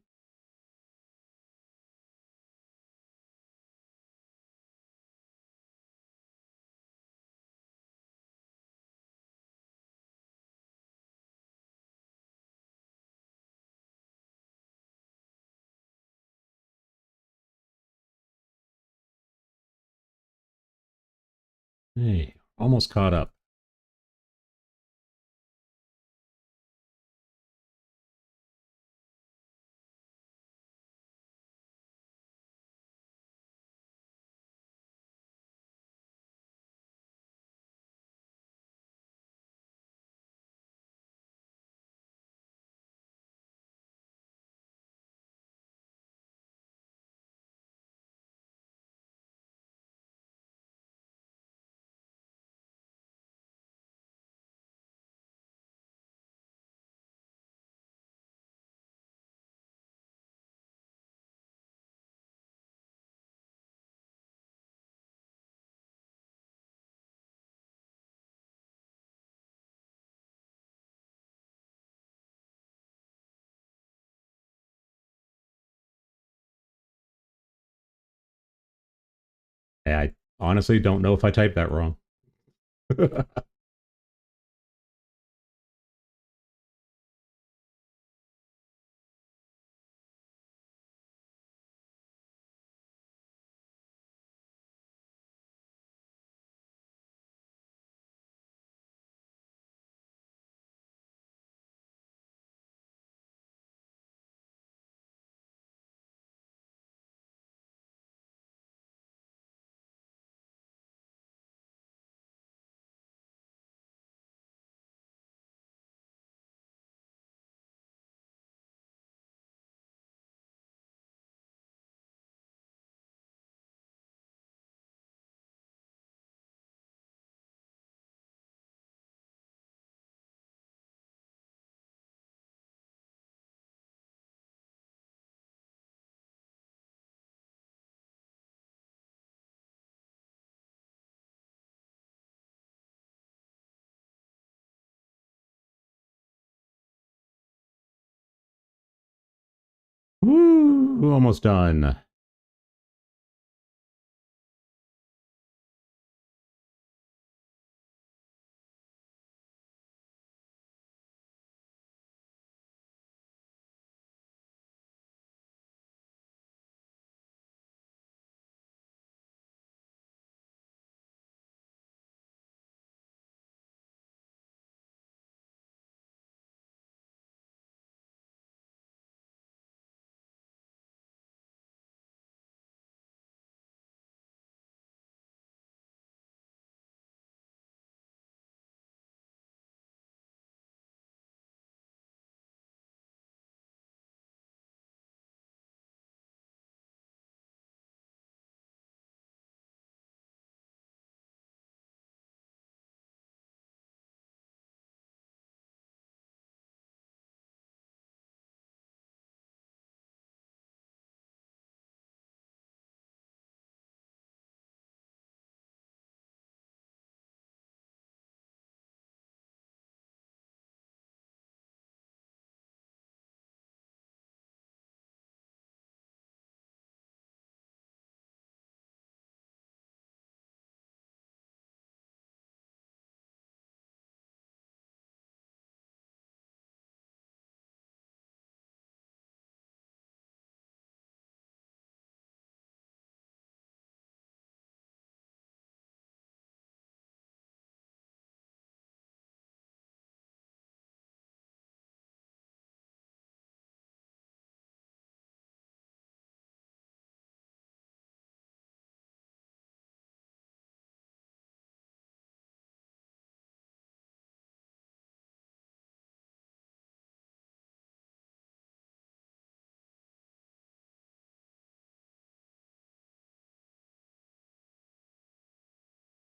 Hey, almost caught up. I honestly don't know if I typed that wrong. Woo, almost done.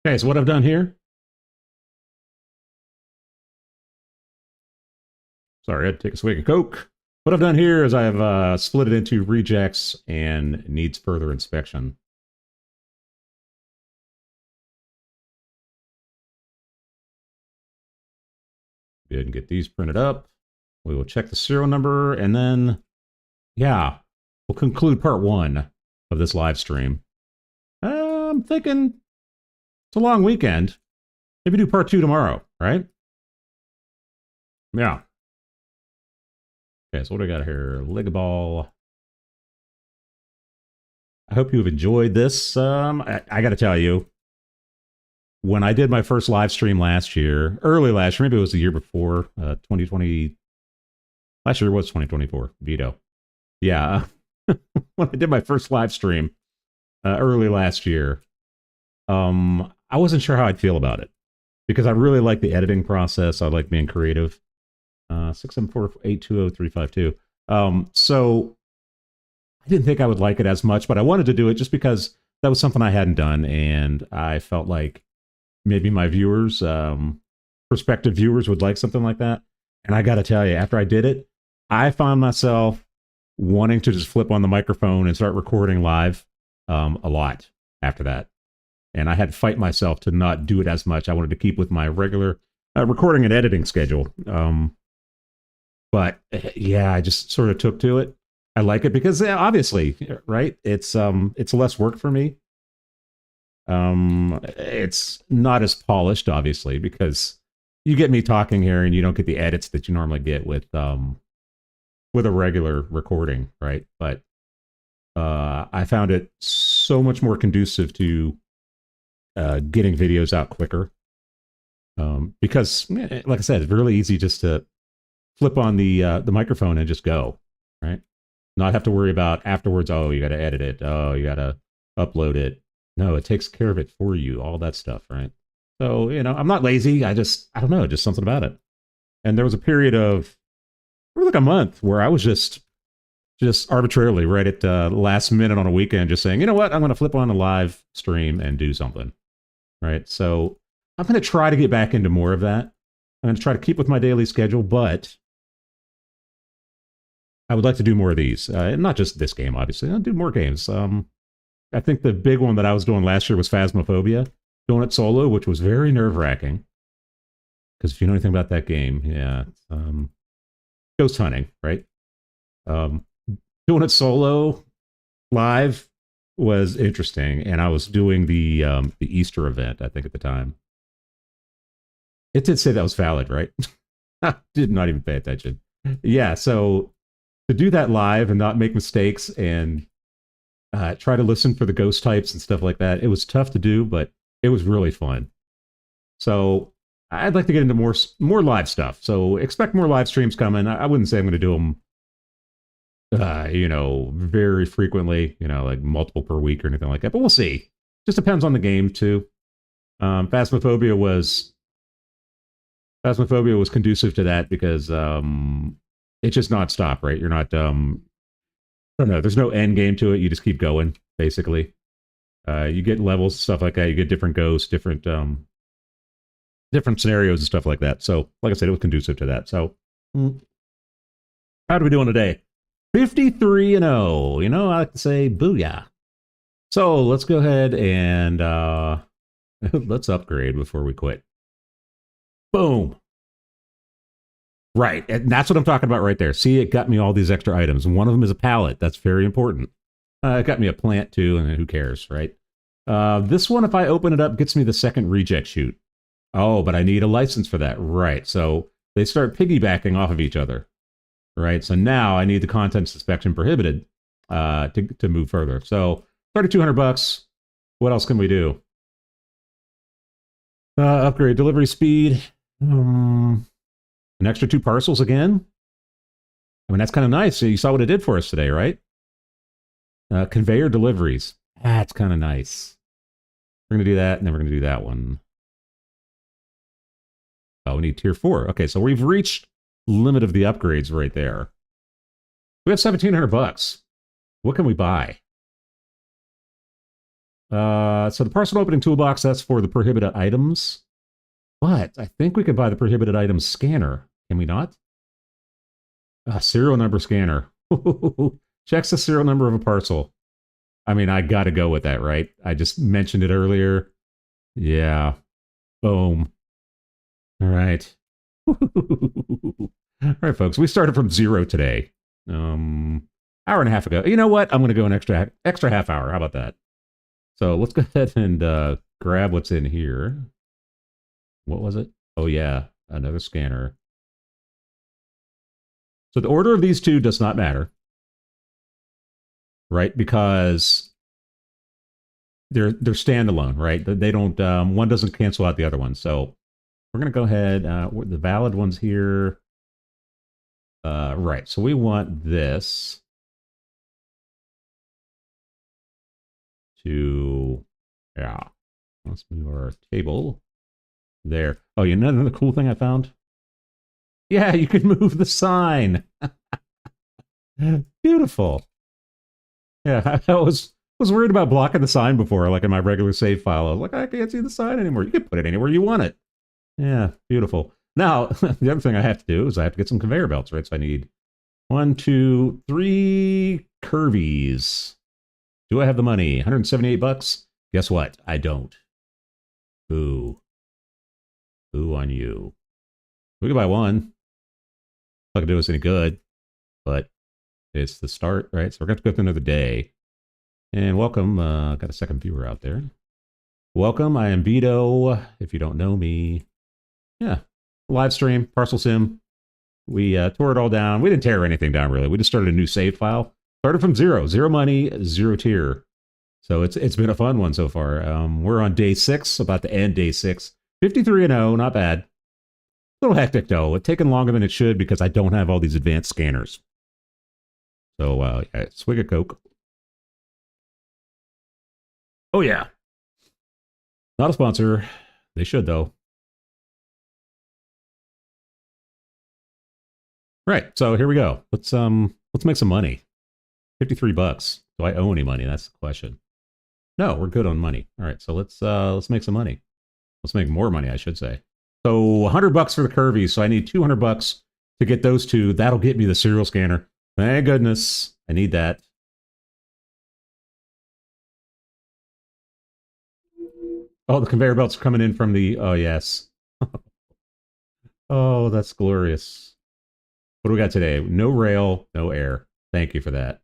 Okay, so what I've done here. Sorry, I had to take a swig of Coke. What I've done here is I've split it into rejects and needs further inspection. Go ahead and get these printed up. We will check the serial number, and then, yeah, we'll conclude part 1 of this live stream. I'm thinking it's a long weekend. Maybe do part 2 tomorrow, right? Yeah. Okay, so what do I got here? Ligaball. I hope you've enjoyed this. I got to tell you, when I did my first live stream last year, early last year, maybe it was the year before, 2020. Last year was 2024, Veedo. Yeah. When I did my first live stream early last year, I wasn't sure how I'd feel about it because I really like the editing process. I like being creative. 674-820-352. So I didn't think I would like it as much, but I wanted to do it just because that was something I hadn't done, and I felt like maybe my viewers, prospective viewers, would like something like that. And I got to tell you, after I did it, I found myself wanting to just flip on the microphone and start recording live a lot after that. And I had to fight myself to not do it as much. I wanted to keep with my regular recording and editing schedule. But yeah, I just sort of took to it. I like it because obviously, right? It's less work for me. It's not as polished, obviously, because you get me talking here and you don't get the edits that you normally get with a regular recording, right? But I found it so much more conducive to getting videos out quicker. Because, like I said, it's really easy just to flip on the microphone and just go, right? Not have to worry about afterwards. Oh, you got to edit it. Oh, you got to upload it. No, it takes care of it for you. All that stuff, right? So, I'm not lazy. I don't know, just something about it. And there was a period of like a month where I was just arbitrarily right at the last minute on a weekend, just saying, you know what, I'm going to flip on a live stream and do something, right? So I'm going to try to get back into more of that. I'm going to try to keep with my daily schedule, but I would like to do more of these. Not just this game, obviously. I'll do more games. I think the big one that I was doing last year was Phasmophobia. Doing it solo, which was very nerve-wracking. Because if you know anything about that game, yeah, ghost hunting, right? Doing it solo live was interesting, and I was doing the Easter event, I think, at the time. It did say that was valid, right? I did not even pay attention. Yeah, so to do that live and not make mistakes and try to listen for the ghost types and stuff like that, it was tough to do, but it was really fun. So I'd like to get into more live stuff. So expect more live streams coming. I wouldn't say I'm going to do them, very frequently, like multiple per week or anything like that. But we'll see. Just depends on the game too. Phasmophobia was conducive to that because it's just nonstop, right? You're not. I don't know. There's no end game to it. You just keep going, basically. You get levels, stuff like that. You get different ghosts, different scenarios and stuff like that. So, like I said, it was conducive to that. So, how are we doing today? 53-0. I like to say booyah. So, let's go ahead and let's upgrade before we quit. Boom. Right. And that's what I'm talking about right there. See, it got me all these extra items. One of them is a pallet. That's very important. It got me a plant too, and who cares, right? This one, if I open it up, gets me the second reject chute. Oh, but I need a license for that. Right. So they start piggybacking off of each other. Right. So now I need the contents inspection prohibited to move further. So $3,200. What else can we do? Upgrade delivery speed. An extra 2 parcels again. I mean, that's kind of nice. So you saw what it did for us today, right? Conveyor deliveries. That's kind of nice. We're going to do that, and then we're going to do that one. Oh, we need tier 4. Okay, so we've reached limit of the upgrades right there. We have $1,700. What can we buy? So the parcel opening toolbox, that's for the prohibited items. But I think we could buy the prohibited items scanner. Can we not? Serial number scanner. Checks the serial number of a parcel. I mean, I got to go with that, right? I just mentioned it earlier. Yeah. Boom. All right. All right, folks. We started from 0 today. Hour and a half ago. You know what? I'm going to go an extra half hour. How about that? So let's go ahead and grab what's in here. What was it? Oh, yeah. Another scanner. So the order of these two does not matter, right? Because they're standalone, right? They don't. One doesn't cancel out the other one. So we're gonna go ahead. The valid ones here. Right. So we want this to. Yeah. Let's move our table there. Oh, you know another cool thing I found? Yeah, you can move the sign. Beautiful. Yeah, I was worried about blocking the sign before, like in my regular save file. I was like, I can't see the sign anymore. You can put it anywhere you want it. Yeah, beautiful. Now, the other thing I have to do is I have to get some conveyor belts, right? So I need 1, 2, 3 curvies. Do I have the money? 178 bucks? Guess what? I don't. Boo. Boo on you. We can buy one. Not gonna do us any good, but it's the start, right? So we're going to go through another day. And welcome. Got a second viewer out there. Welcome. I am Veedo. If you don't know me, yeah, live stream, Parcel Sim. We tore it all down. We didn't tear anything down, really. We just started a new save file. Started from 0. 0 money, 0 tier. So it's been a fun one so far. We're on day 6, about to end day 6. 53-0, not bad. A little hectic, though. It's taken longer than it should because I don't have all these advanced scanners. So, yeah, swig of Coke. Oh, yeah. Not a sponsor. They should, though. Right. So here we go. Let's make some money. 53 bucks. Do I owe any money? That's the question. No, we're good on money. All right. So let's make some money. Let's make more money, I should say. So 100 bucks for the curvies. So I need 200 bucks to get those two. That'll get me the serial scanner. Thank goodness. I need that. Oh, the conveyor belts are coming in from the... Oh, yes. Oh, that's glorious. What do we got today? No rail, no air. Thank you for that.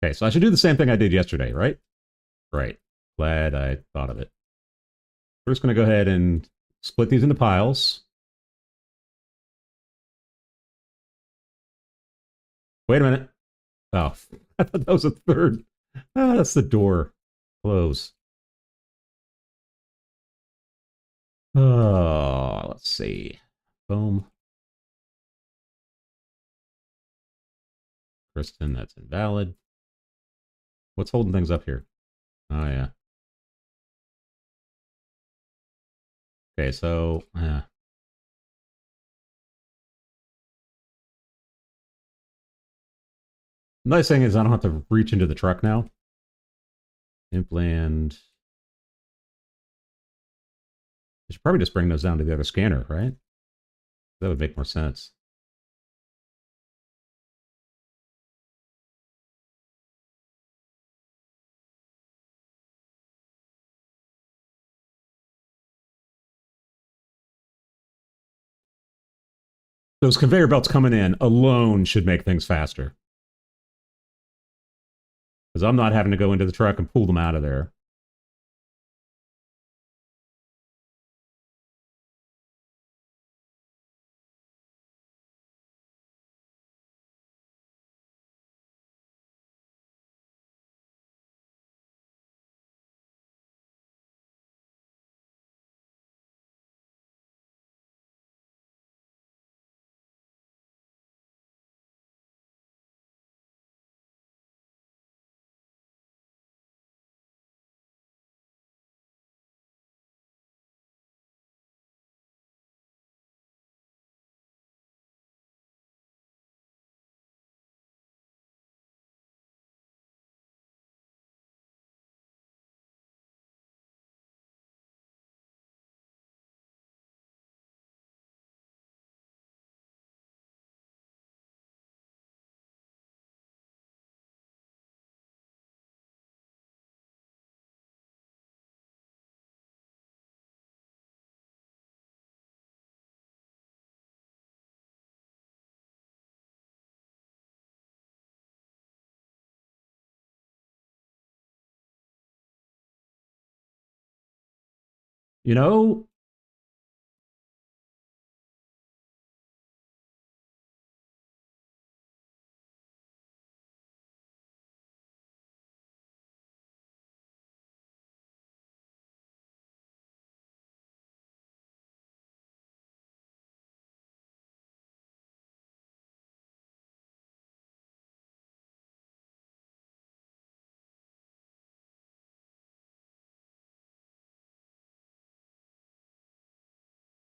Okay, so I should do the same thing I did yesterday, right? Right. Glad I thought of it. We're just going to go ahead and split these into piles. Wait a minute. Oh, I thought that was a third. Ah, that's the door. Close. Oh, let's see. Boom. Kristen, that's invalid. What's holding things up here? Oh, yeah. Okay, so... nice thing is I don't have to reach into the truck now. Implant. I should probably just bring those down to the other scanner, right? That would make more sense. Those conveyor belts coming in alone should make things faster. Because I'm not having to go into the truck and pull them out of there. You know,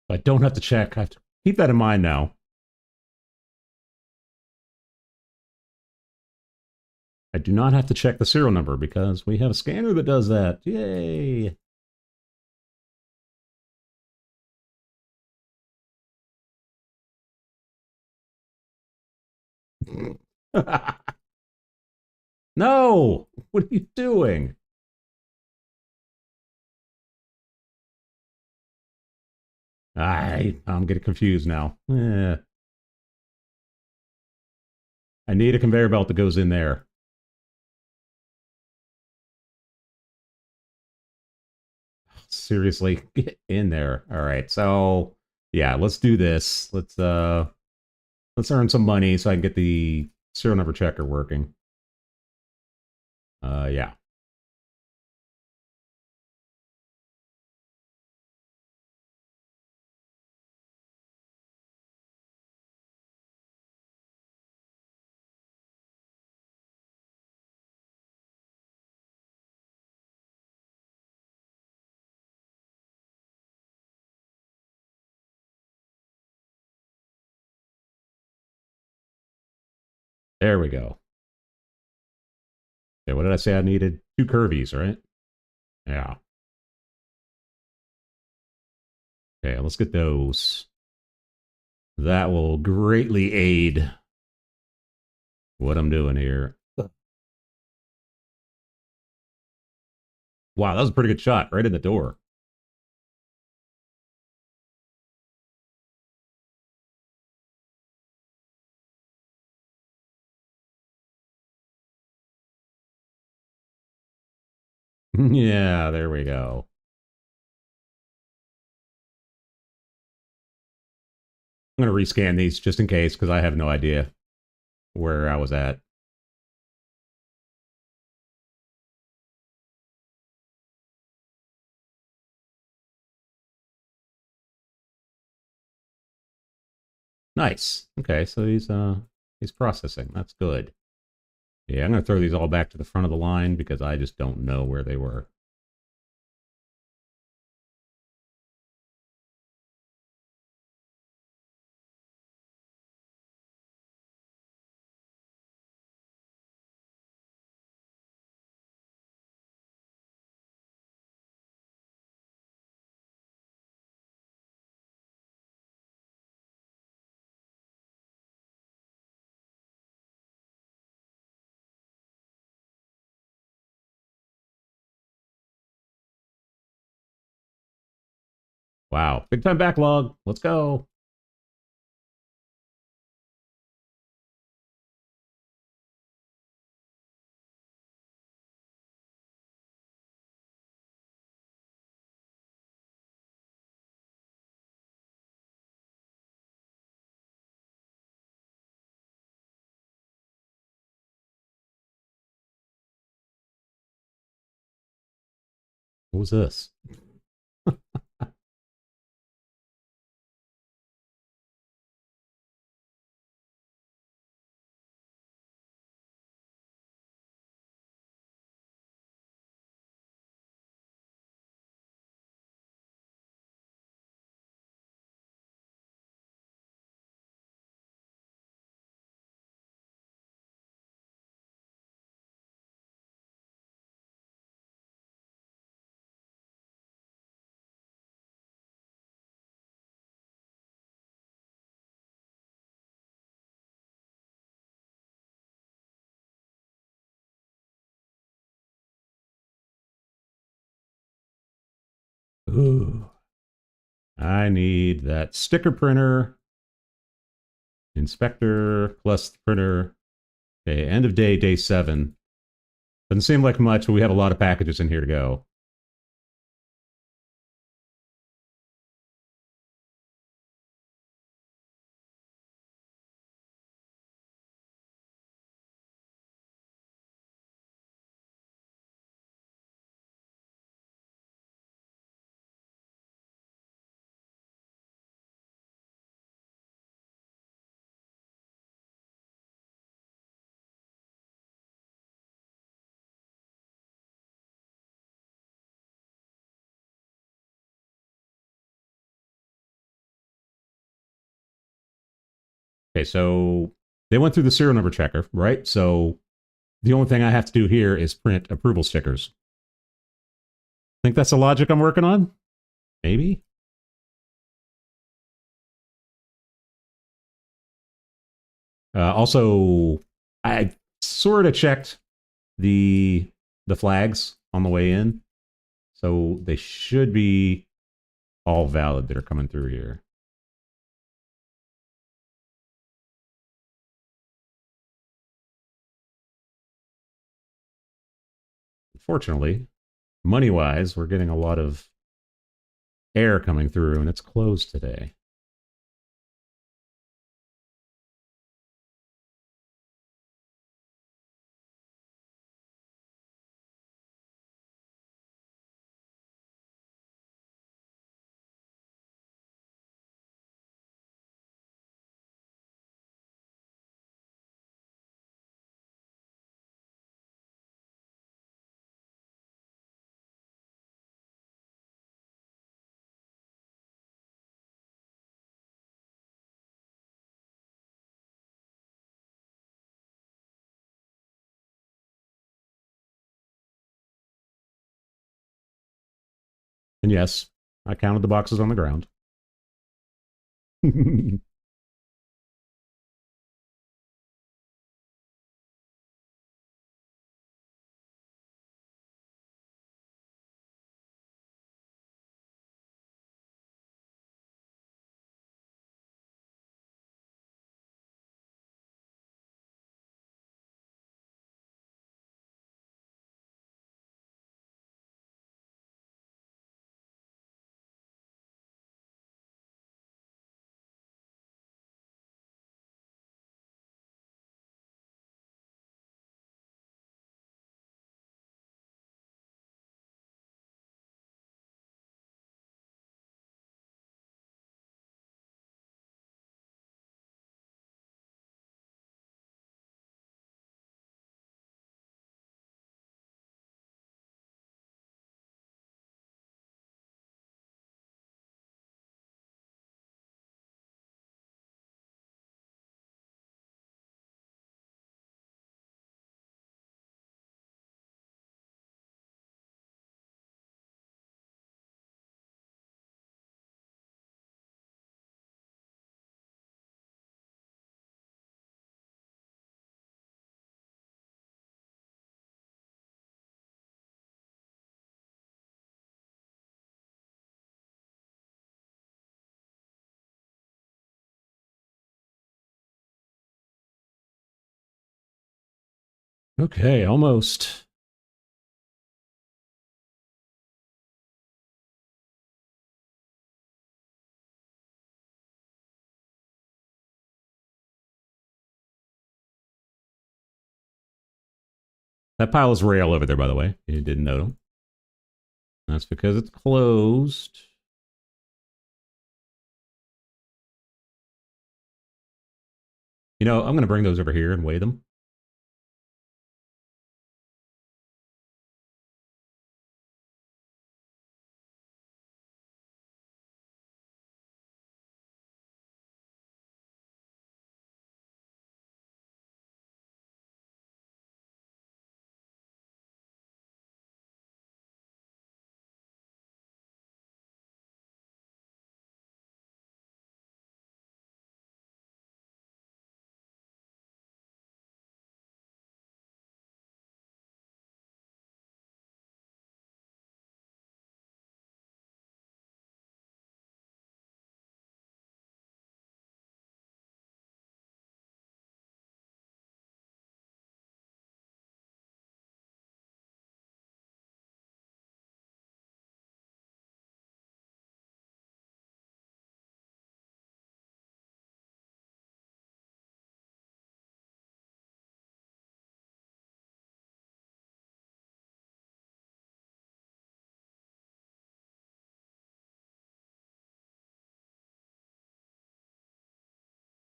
I don't have to check. I have to keep that in mind now. I do not have to check the serial number because we have a scanner that does that. Yay! No! What are you doing? I'm getting confused now. I need a conveyor belt that goes in there. Seriously, get in there. All right, so yeah, let's do this. Let's earn some money so I can get the serial number checker working. Yeah. There we go. Okay, what did I say I needed? 2 curvies, right? Yeah. Okay, let's get those. That will greatly aid what I'm doing here. Wow, that was a pretty good shot right in the door. Yeah, there we go. I'm going to rescan these just in case because I have no idea where I was at. Nice. Okay, so he's processing. That's good. Yeah, I'm going to throw these all back to the front of the line because I just don't know where they were. Wow, big time backlog. Let's go. What was this? Ooh. I need that sticker printer, inspector plus printer. Okay, end of day, day 7. Doesn't seem like much, but we have a lot of packages in here to go. Okay, so they went through the serial number checker, right? So the only thing I have to do here is print approval stickers. Think that's the logic I'm working on? Maybe? Also, I sort of checked the flags on the way in, so they should be all valid that are coming through here. Unfortunately, money-wise, we're getting a lot of air coming through, and it's closed today. And yes, I counted the boxes on the ground. Okay, almost. That pile is rail over there, by the way. You didn't know. That's because it's closed. You know, I'm going to bring those over here and weigh them.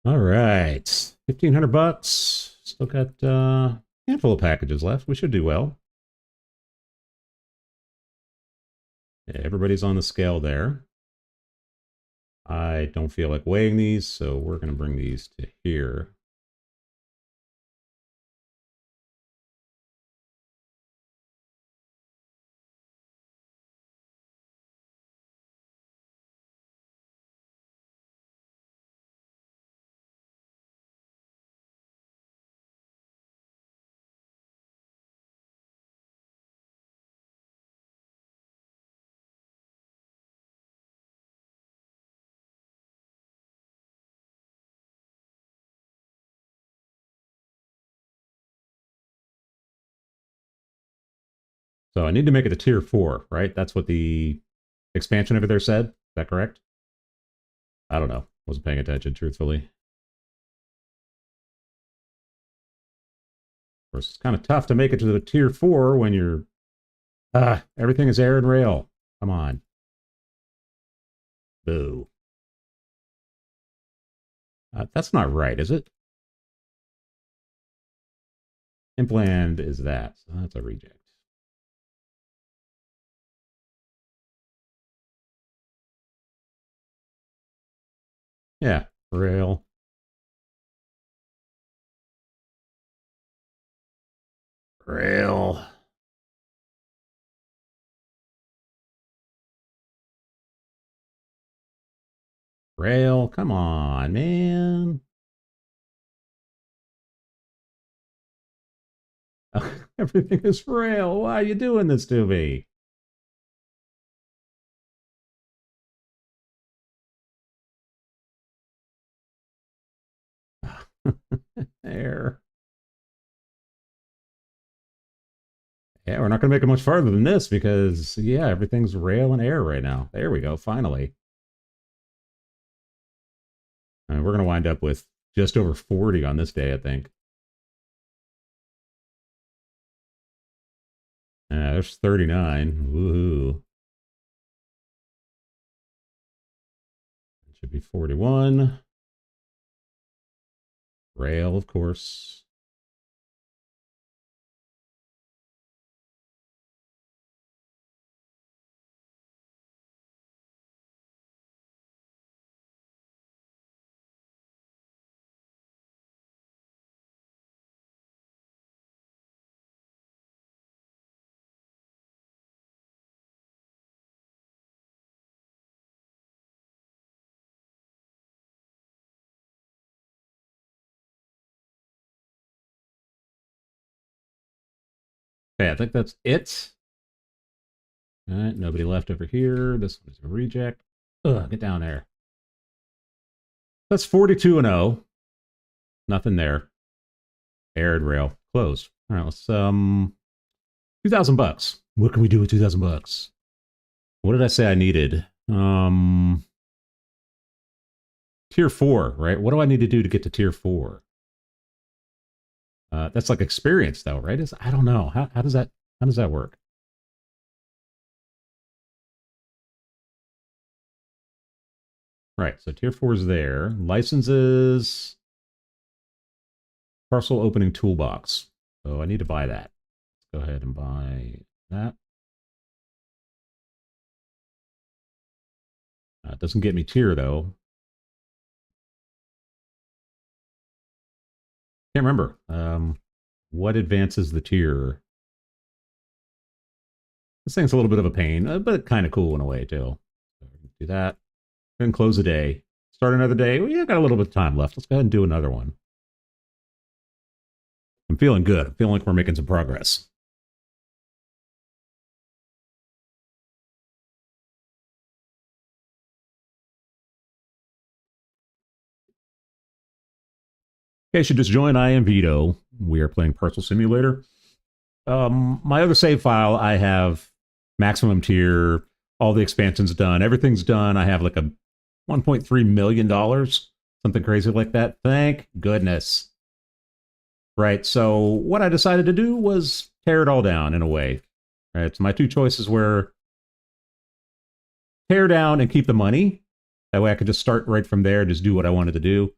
All right. 1,500 bucks. Still got a handful of packages left. We should do well. Yeah, everybody's on the scale there. I don't feel like weighing these, so we're going to bring these to here. So I need to make it to tier 4, right? That's what the expansion over there said. Is that correct? I don't know. Wasn't paying attention, truthfully. Of course, it's kind of tough to make it to the tier 4 when you're... everything is air and rail. Come on. Boo. That's not right, is it? Implant is that. So that's a reject. Yeah, rail. Rail. Rail. Come on, man. Everything is rail. Why are you doing this to me? Air. Yeah, we're not going to make it much farther than this because, yeah, everything's rail and air right now. There we go, finally. And we're going to wind up with just over 40 on this day, I think. There's 39. Woohoo. It should be 41. Rail, of course. Okay, I think that's it. All right, nobody left over here. This one's a reject. Ugh, get down there. That's 42 and 0. Nothing there. Air and rail closed. All right, let's $2,000. What can we do with $2,000? What did I say I needed? Tier 4, right? What do I need to do to get to tier 4? That's like experience, though, right? I don't know. How does that work? Right. So tier 4 is there. Licenses. Parcel opening toolbox. So I need to buy that. Let's go ahead and buy that. It doesn't get me tier, though. Can't remember. What advances the tier? This thing's a little bit of a pain, but kind of cool in a way, too. So do that. Then close a day. Start another day. Well, yeah, got a little bit of time left. Let's go ahead and do another one. I'm feeling good. I'm feeling like we're making some progress. In case you just joined, I am Veedo. We are playing Parcel Simulator. My other save file, I have maximum tier, all the expansions done, everything's done. I have like a $1.3 million, something crazy like that. Thank goodness. Right, so what I decided to do was tear it all down in a way. Right, so my two choices were tear down and keep the money. That way I could just start right from there, just do what I wanted to do.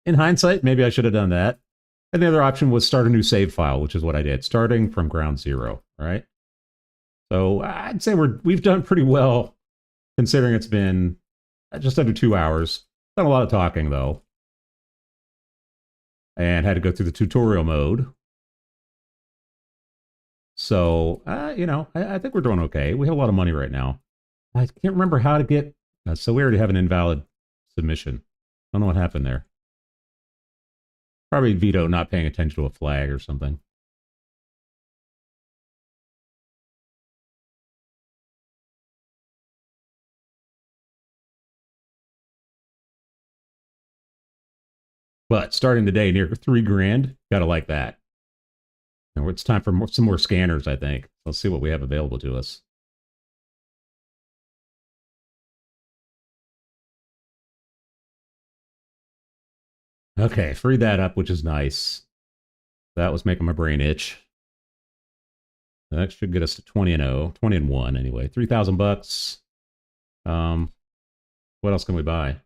In hindsight, maybe I should have done that. And the other option was start a new save file, which is what I did, starting from ground zero, right? So I'd say we've done pretty well, considering it's been just under 2 hours. Done a lot of talking though, and had to go through the tutorial mode. So, I think we're doing okay. We have a lot of money right now. I can't remember how to get. So we already have an invalid submission. I don't know what happened there. Probably Veedo not paying attention to a flag or something. But starting the day near 3 grand, gotta like that. And it's time for some more scanners, I think. Let's see what we have available to us. Okay, freed that up, which is nice. That was making my brain itch. That should get us to 20 and 0, 20 and 1 anyway. 3,000 bucks. What else can we buy?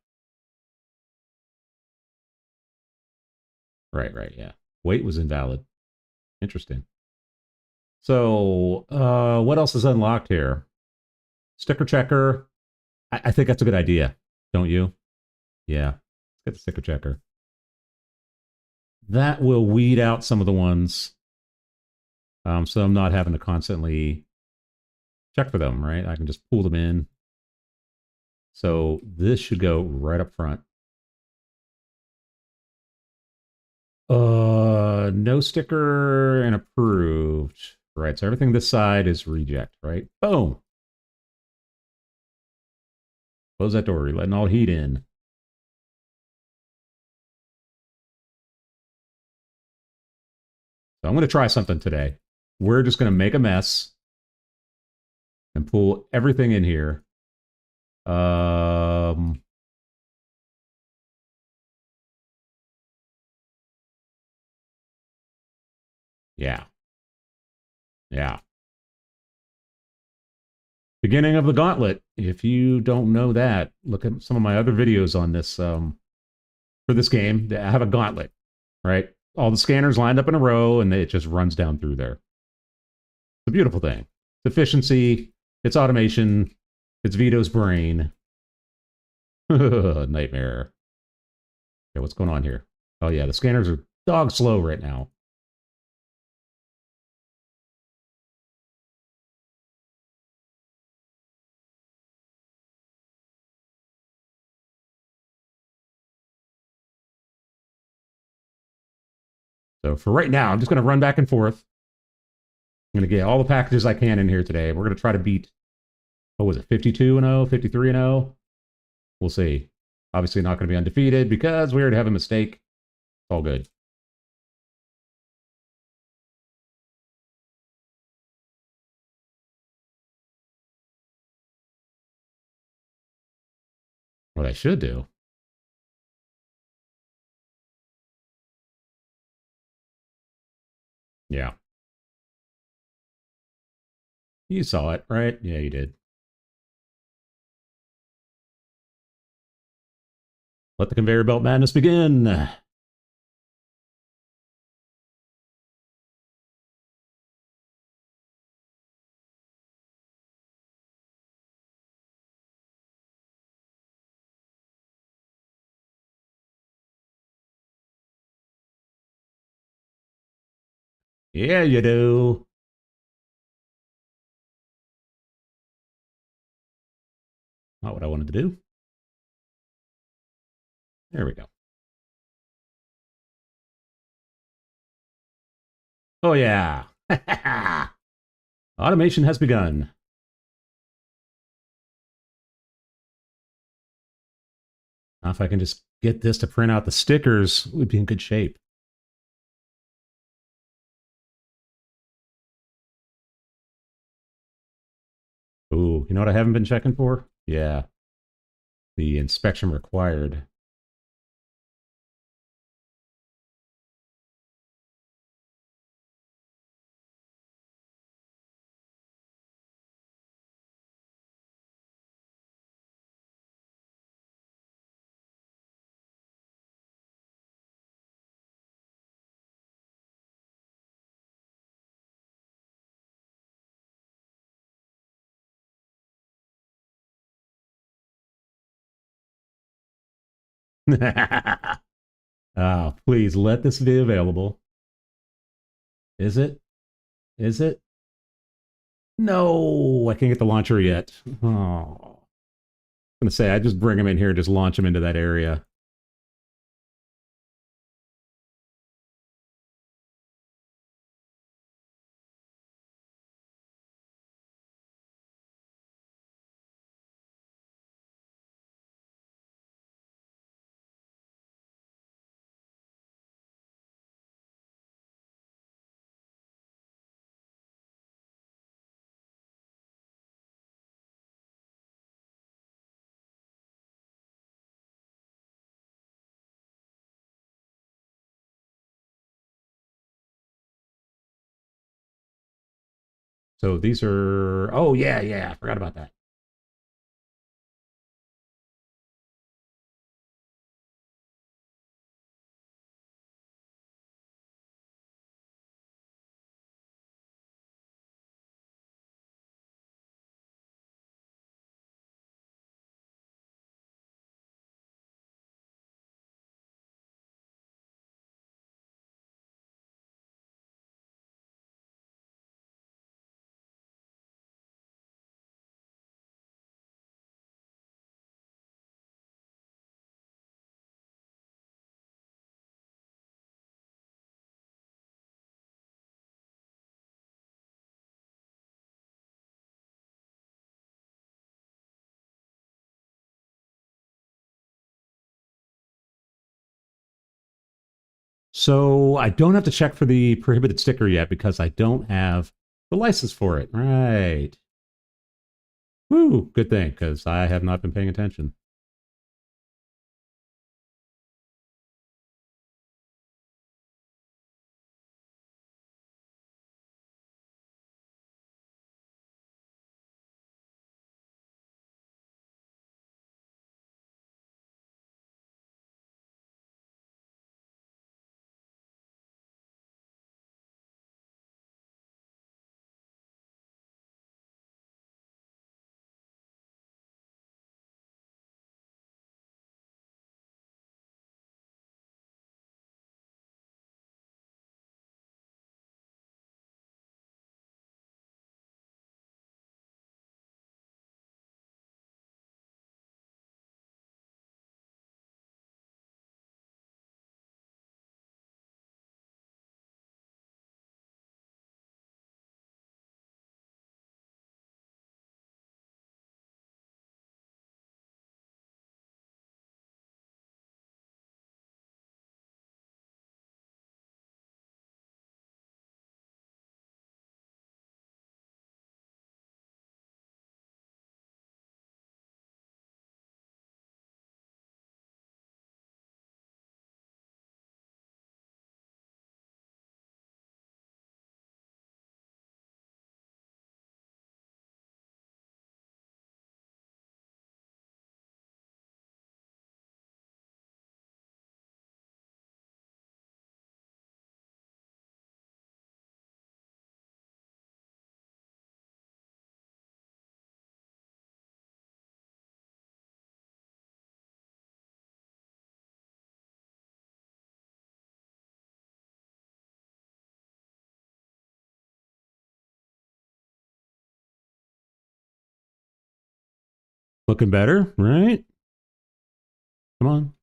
Right, yeah. Weight was invalid. Interesting. So, what else is unlocked here? Sticker checker. I think that's a good idea, don't you? Yeah, let's get the sticker checker. That will weed out some of the ones, so I'm not having to constantly check for them, right? I can just pull them in. So this should go right up front. No sticker and approved. Right, so everything this side is reject, right? Boom. Close that door, you're letting all heat in. So I'm going to try something today. We're just going to make a mess and pull everything in here. Yeah. Yeah. Beginning of the gauntlet. If you don't know that, look at some of my other videos on this. For this game, I have a gauntlet, right? All the scanners lined up in a row, and it just runs down through there. It's a beautiful thing. It's efficiency, it's automation, it's Veedo's brain. Nightmare. Okay, what's going on here? Oh yeah, the scanners are dog slow right now. So for right now, I'm just going to run back and forth. I'm going to get all the packages I can in here today. We're going to try to beat, what was it, 52 and 0, 53 and 0? We'll see. Obviously not going to be undefeated because we already have a mistake. It's all good. What I should do. Yeah. You saw it, right? Yeah, you did. Let the conveyor belt madness begin. Yeah, you do. Not what I wanted to do. There we go. Oh, yeah. Automation has begun. Now, if I can just get this to print out the stickers, we'd be in good shape. Ooh, you know what I haven't been checking for? Yeah, the inspection required. Oh, please let this be available. Is it? Is it? No, I can't get the launcher yet. Oh, I'm gonna say I just bring him in here and just launch him into that area. So these are. Oh yeah, yeah. I forgot about that. So I don't have to check for the prohibited sticker yet because I don't have the license for it. Right. Woo, good thing because I have not been paying attention. Looking better, right? Come on.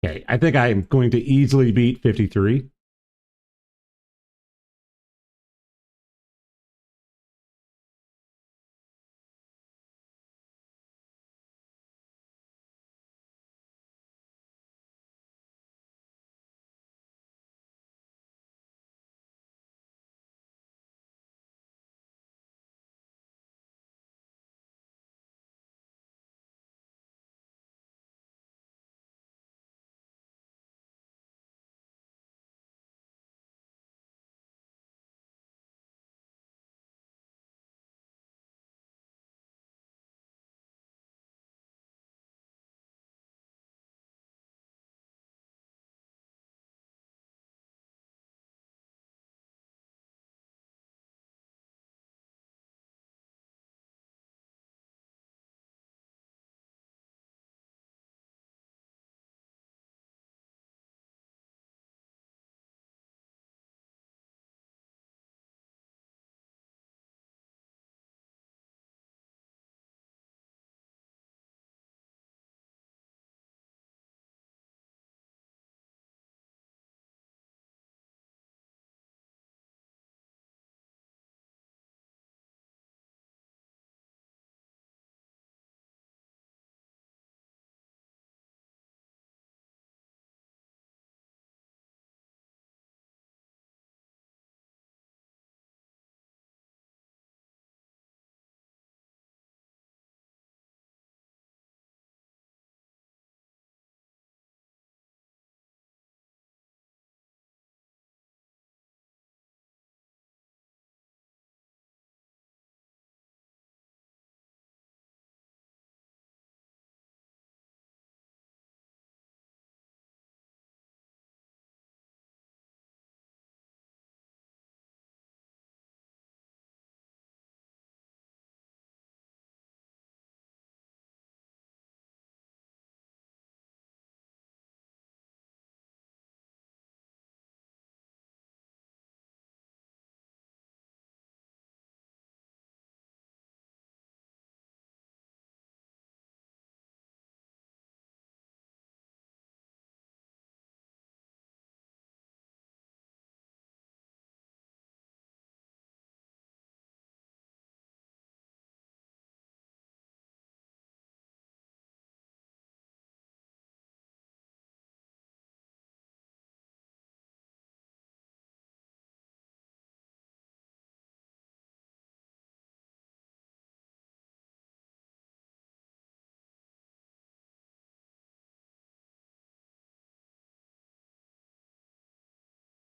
Okay, I think I am going to easily beat 53.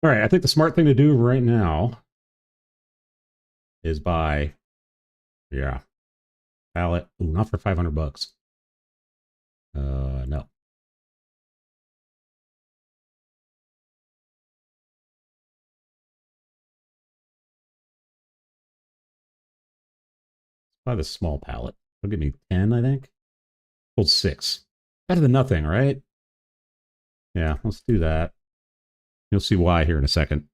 All right, I think the smart thing to do right now is buy, yeah, pallet. Ooh, not for 500 bucks. No. Buy the small pallet. It'll give me 10, I think. Hold 6. Better than nothing, right? Yeah, let's do that. You'll see why here in a second.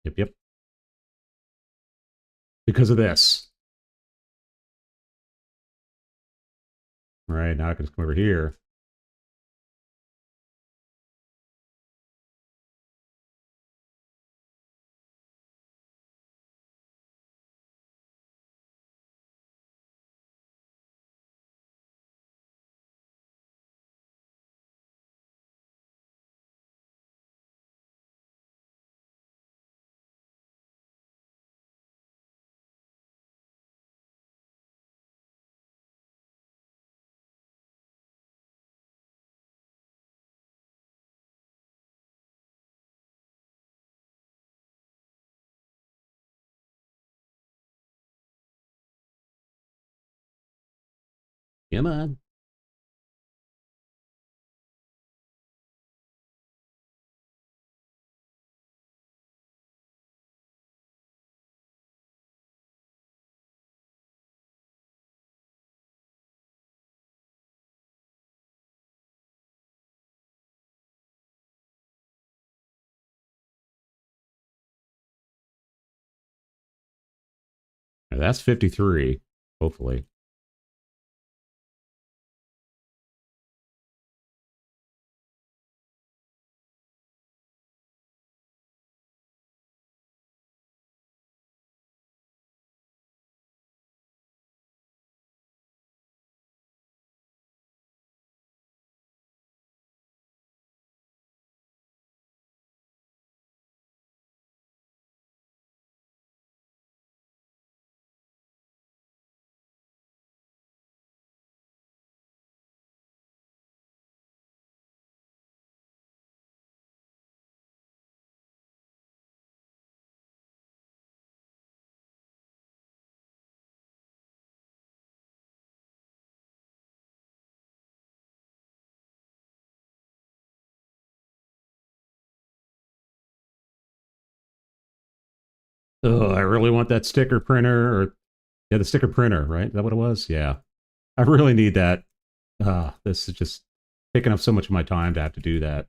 Yep, yep. Because of this. All right, now I can just come over here. Come on. Now that's 53, hopefully. Oh, I really want that sticker printer. Or yeah, the sticker printer, right? Is that what it was? Yeah. I really need that. This is just taking up so much of my time to have to do that.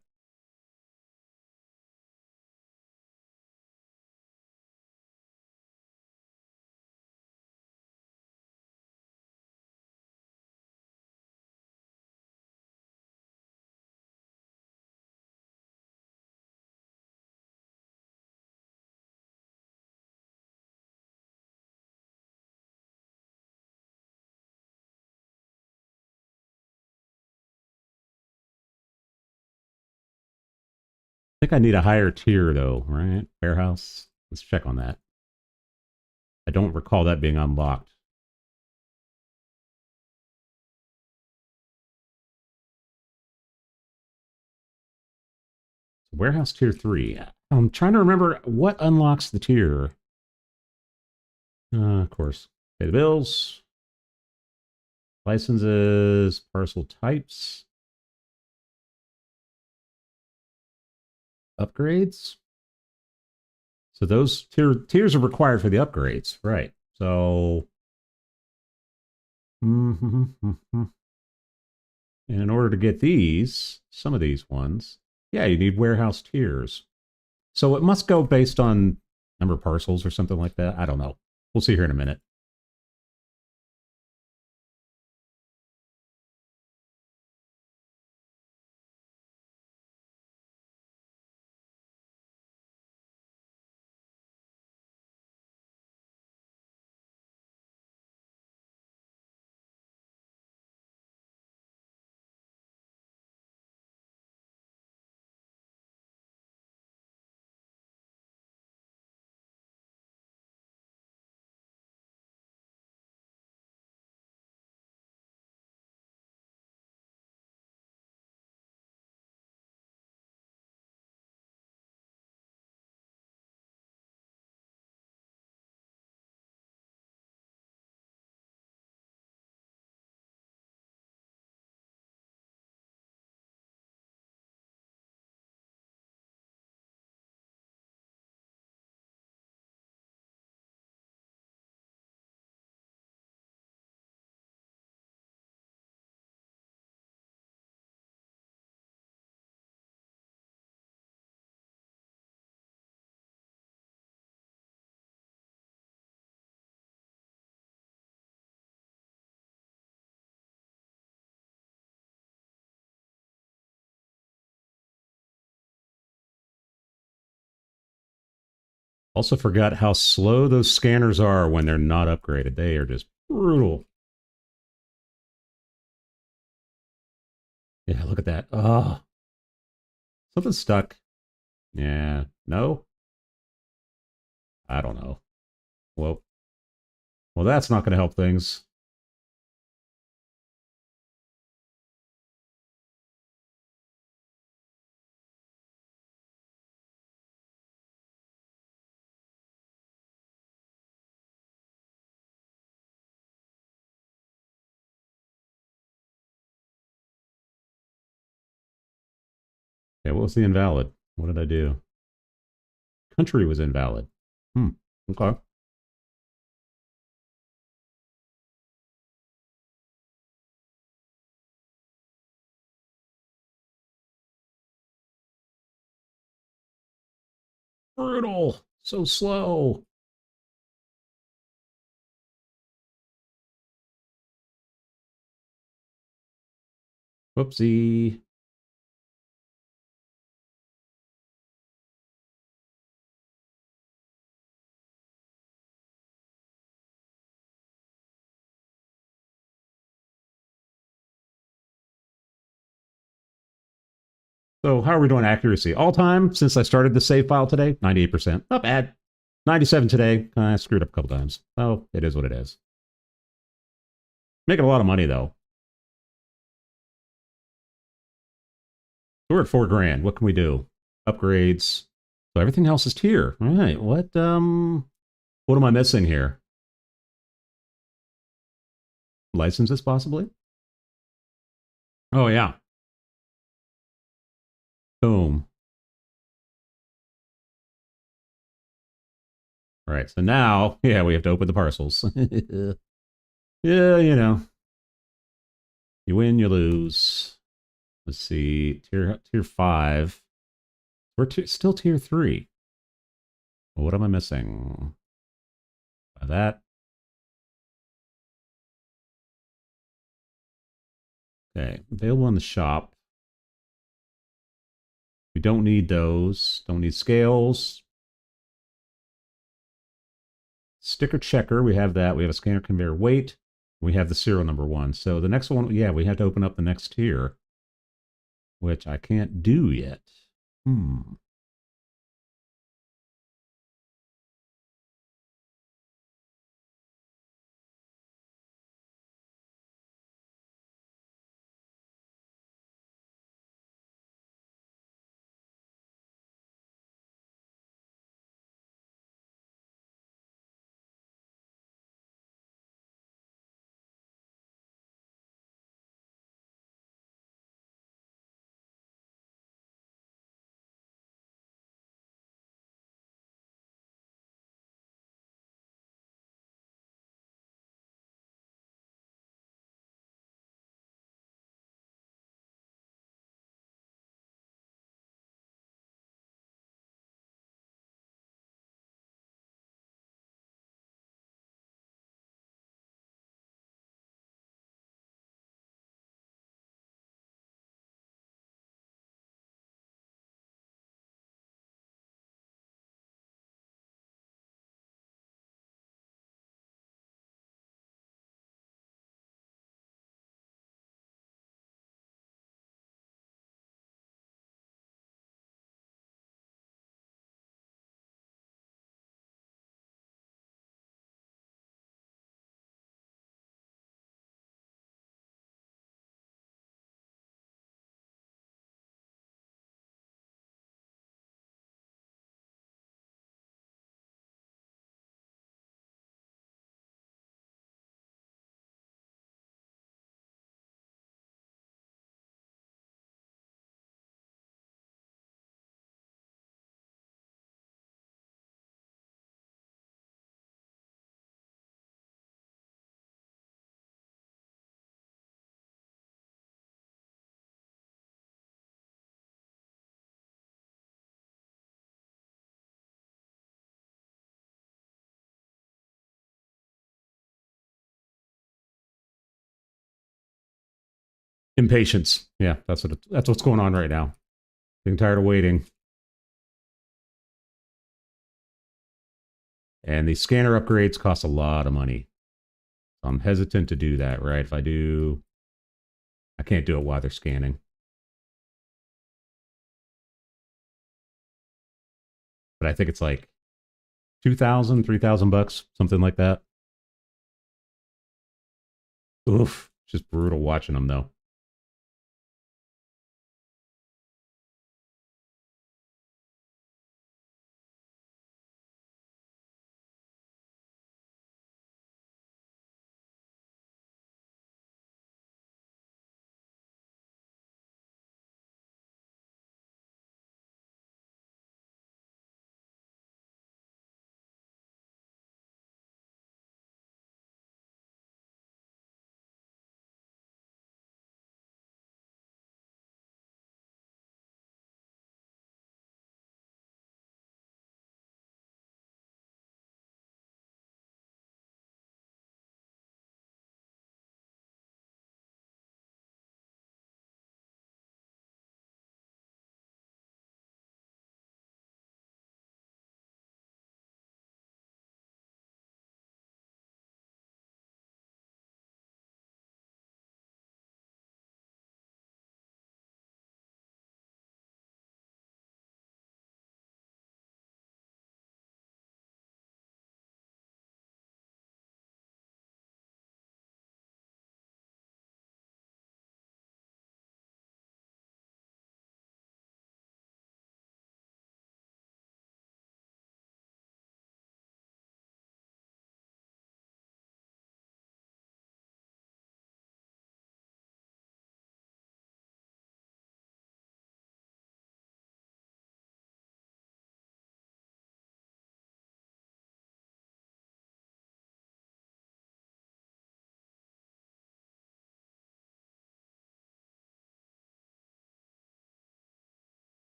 I think I need a higher tier though, right? Warehouse. Let's check on that. I don't recall that being unlocked. Warehouse tier 3. I'm trying to remember what unlocks the tier. Of course. Pay the bills. Licenses. Parcel types. Upgrades. So those tiers are required for the upgrades, right? So, and in order to get these, some of these ones, yeah, you need warehouse tiers. So it must go based on number of parcels or something like that. I don't know. We'll see here in a minute. Also forgot how slow those scanners are when they're not upgraded. They are just brutal. Yeah, look at that. Oh, something stuck. Yeah, no? I don't know. Well, that's not going to help things. Yeah, what was the invalid? What did I do? Country was invalid. Okay. Brutal. So slow. Whoopsie. So how are we doing accuracy? All time since I started the save file today, 98%. Not bad. 97 today. I screwed up a couple times. Oh, it is what it is. Making a lot of money though. We're at $4,000. What can we do? Upgrades. So everything else is tier. All right. What am I missing here? Licenses possibly? Oh yeah. Boom. All right. So now, yeah, we have to open the parcels. Yeah, you know. You win, you lose. Let's see. Tier 5. We're still tier 3. What am I missing? That. Okay. Available in the shop. We don't need those. Don't need scales. Sticker checker. We have that. We have a scanner conveyor weight. We have the serial number 1. So the next one, yeah, we have to open up the next tier, which I can't do yet. Impatience. Yeah, that's what's going on right now. Getting tired of waiting. And the scanner upgrades cost a lot of money. So I'm hesitant to do that, right? If I do, I can't do it while they're scanning. But I think it's like 2,000, 3,000 bucks, something like that. Oof, just brutal watching them though.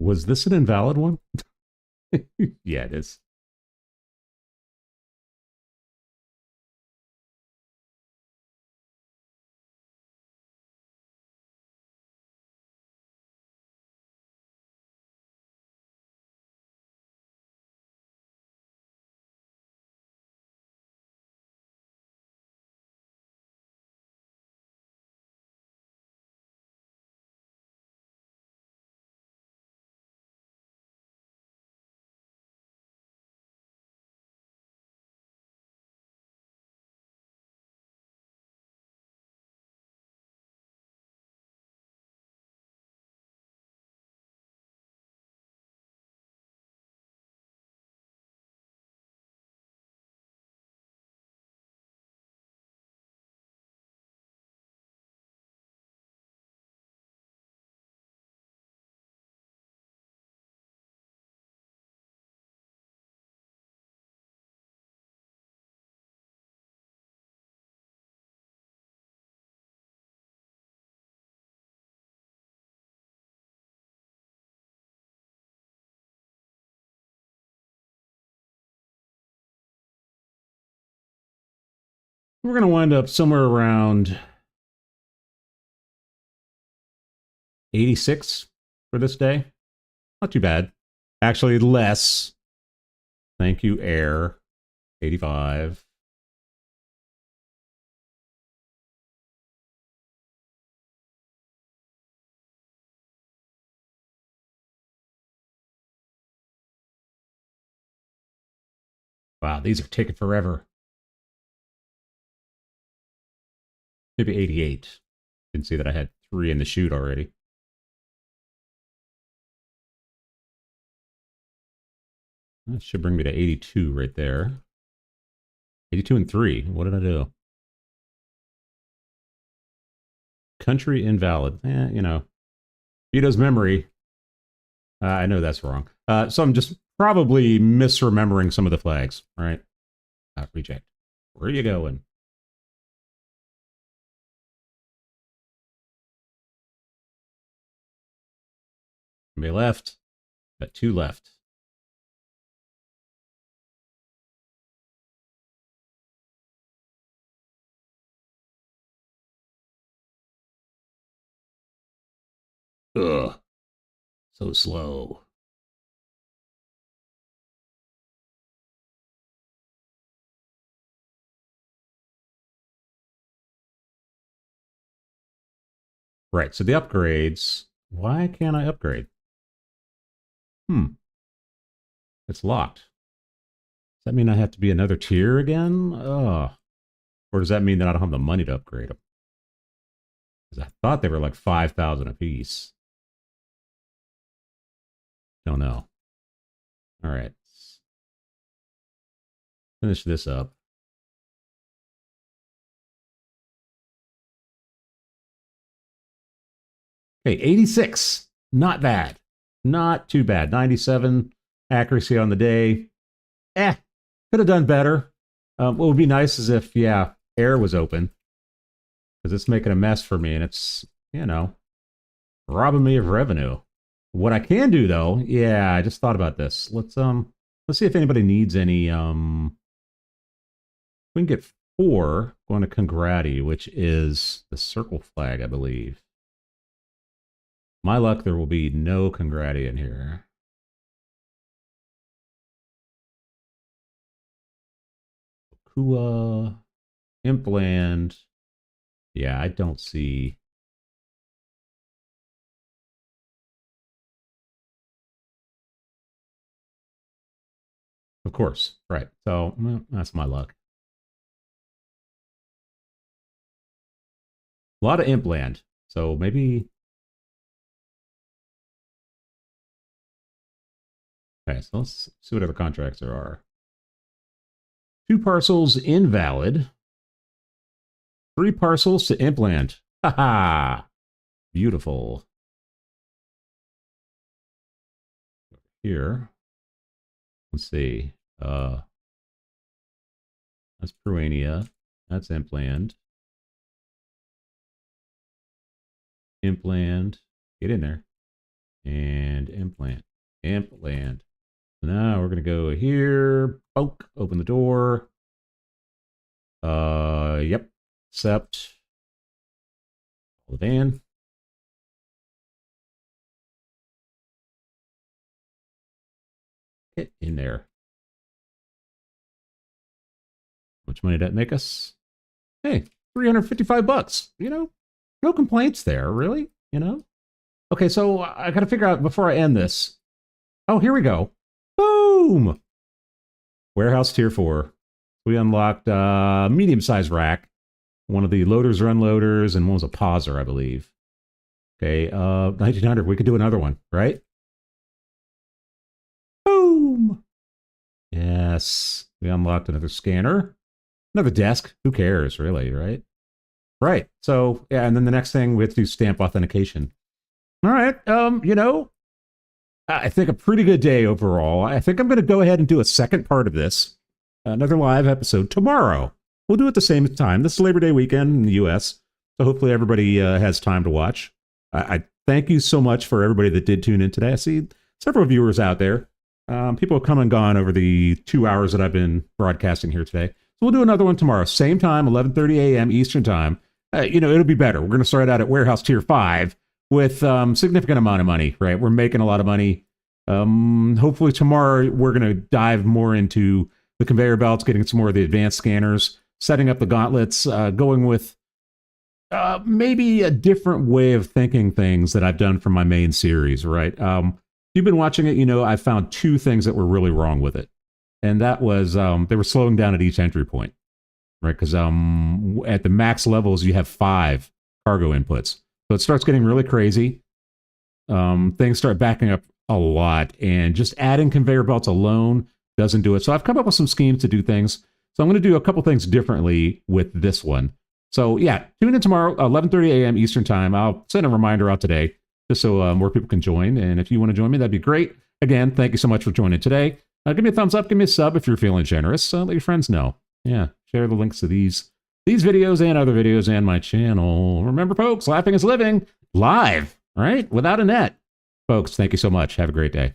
Was this an invalid one? Yeah, it is. We're going to wind up somewhere around 86 for this day. Not too bad. Actually, less. Thank you, Air. 85. Wow, these are taking forever. Maybe 88. Didn't see that I had 3 in the chute already. That should bring me to 82 right there. 82 and 3. What did I do? Country invalid. You know. Veeto's memory. I know that's wrong. So I'm just probably misremembering some of the flags, right? Reject. Where are you going? Somebody left. Got 2 left. Ugh. So slow. Right, so the upgrades. Why can't I upgrade? It's locked. Does that mean I have to be another tier again? Ugh. Or does that mean that I don't have the money to upgrade them? Because I thought they were like 5,000 a piece. Don't know. All right. Finish this up. Okay, 86. Not bad. Not too bad. 97 accuracy on the day. Could have done better. What would be nice is if, yeah, air was open. Because it's making a mess for me and it's, you know, robbing me of revenue. What I can do though, yeah, I just thought about this. Let's see if anybody needs any we can get 4 going to Congrati, which is the circle flag, I believe. My luck, there will be no Congrati in here. Kua, Impland. Yeah, I don't see. Of course, right. So well, that's my luck. A lot of Impland. So maybe. Okay, so let's see what other contracts there are. 2 parcels invalid. 3 parcels to implant. Haha. Beautiful. Here. Let's see. That's Peruania. That's implant. Implant. Get in there. And implant. Implant. Now we're gonna go here. Poke. Open the door. Yep. Accept. The van. Get in there. How much money did that make us? Hey, 355 bucks. You know, no complaints there, really. You know? Okay, so I gotta figure out before I end this. Oh, here we go. Boom! Warehouse tier 4. We unlocked medium-sized rack. One of the loaders or unloaders, and one was a pauser, I believe. Okay, 1900. We could do another one, right? Boom! Yes. We unlocked another scanner. Another desk. Who cares, really, right? Right. So, yeah, and then the next thing, we have to do stamp authentication. All right. You know, I think a pretty good day overall. I think I'm going to go ahead and do a second part of this. Another live episode tomorrow. We'll do it the same time. This is Labor Day weekend in the U.S., so hopefully everybody has time to watch. I thank you so much for everybody that did tune in today. I see several viewers out there. People have come and gone over the 2 hours that I've been broadcasting here today. So we'll do another one tomorrow. Same time, 11:30 a.m. Eastern time. You know, it'll be better. We're going to start out at Warehouse Tier 5 with significant amount of money, right? We're making a lot of money. Hopefully tomorrow we're going to dive more into the conveyor belts, getting some more of the advanced scanners, setting up the gauntlets, going with maybe a different way of thinking things that I've done from my main series, right? If you've been watching it, you know I found 2 things that were really wrong with it. And that was they were slowing down at each entry point, right? Because at the max levels, you have 5 cargo inputs. So it starts getting really crazy. Things start backing up a lot. And just adding conveyor belts alone doesn't do it. So I've come up with some schemes to do things. So I'm going to do a couple things differently with this one. So yeah, tune in tomorrow, 11:30 a.m. Eastern time. I'll send a reminder out today just so more people can join. And if you want to join me, that'd be great. Again, thank you so much for joining today. Give me a thumbs up, give me a sub if you're feeling generous. Let your friends know. Yeah, share the links to these videos and other videos and my channel. Remember, folks, laughing is living live, right? Without a net. Folks, thank you so much. Have a great day.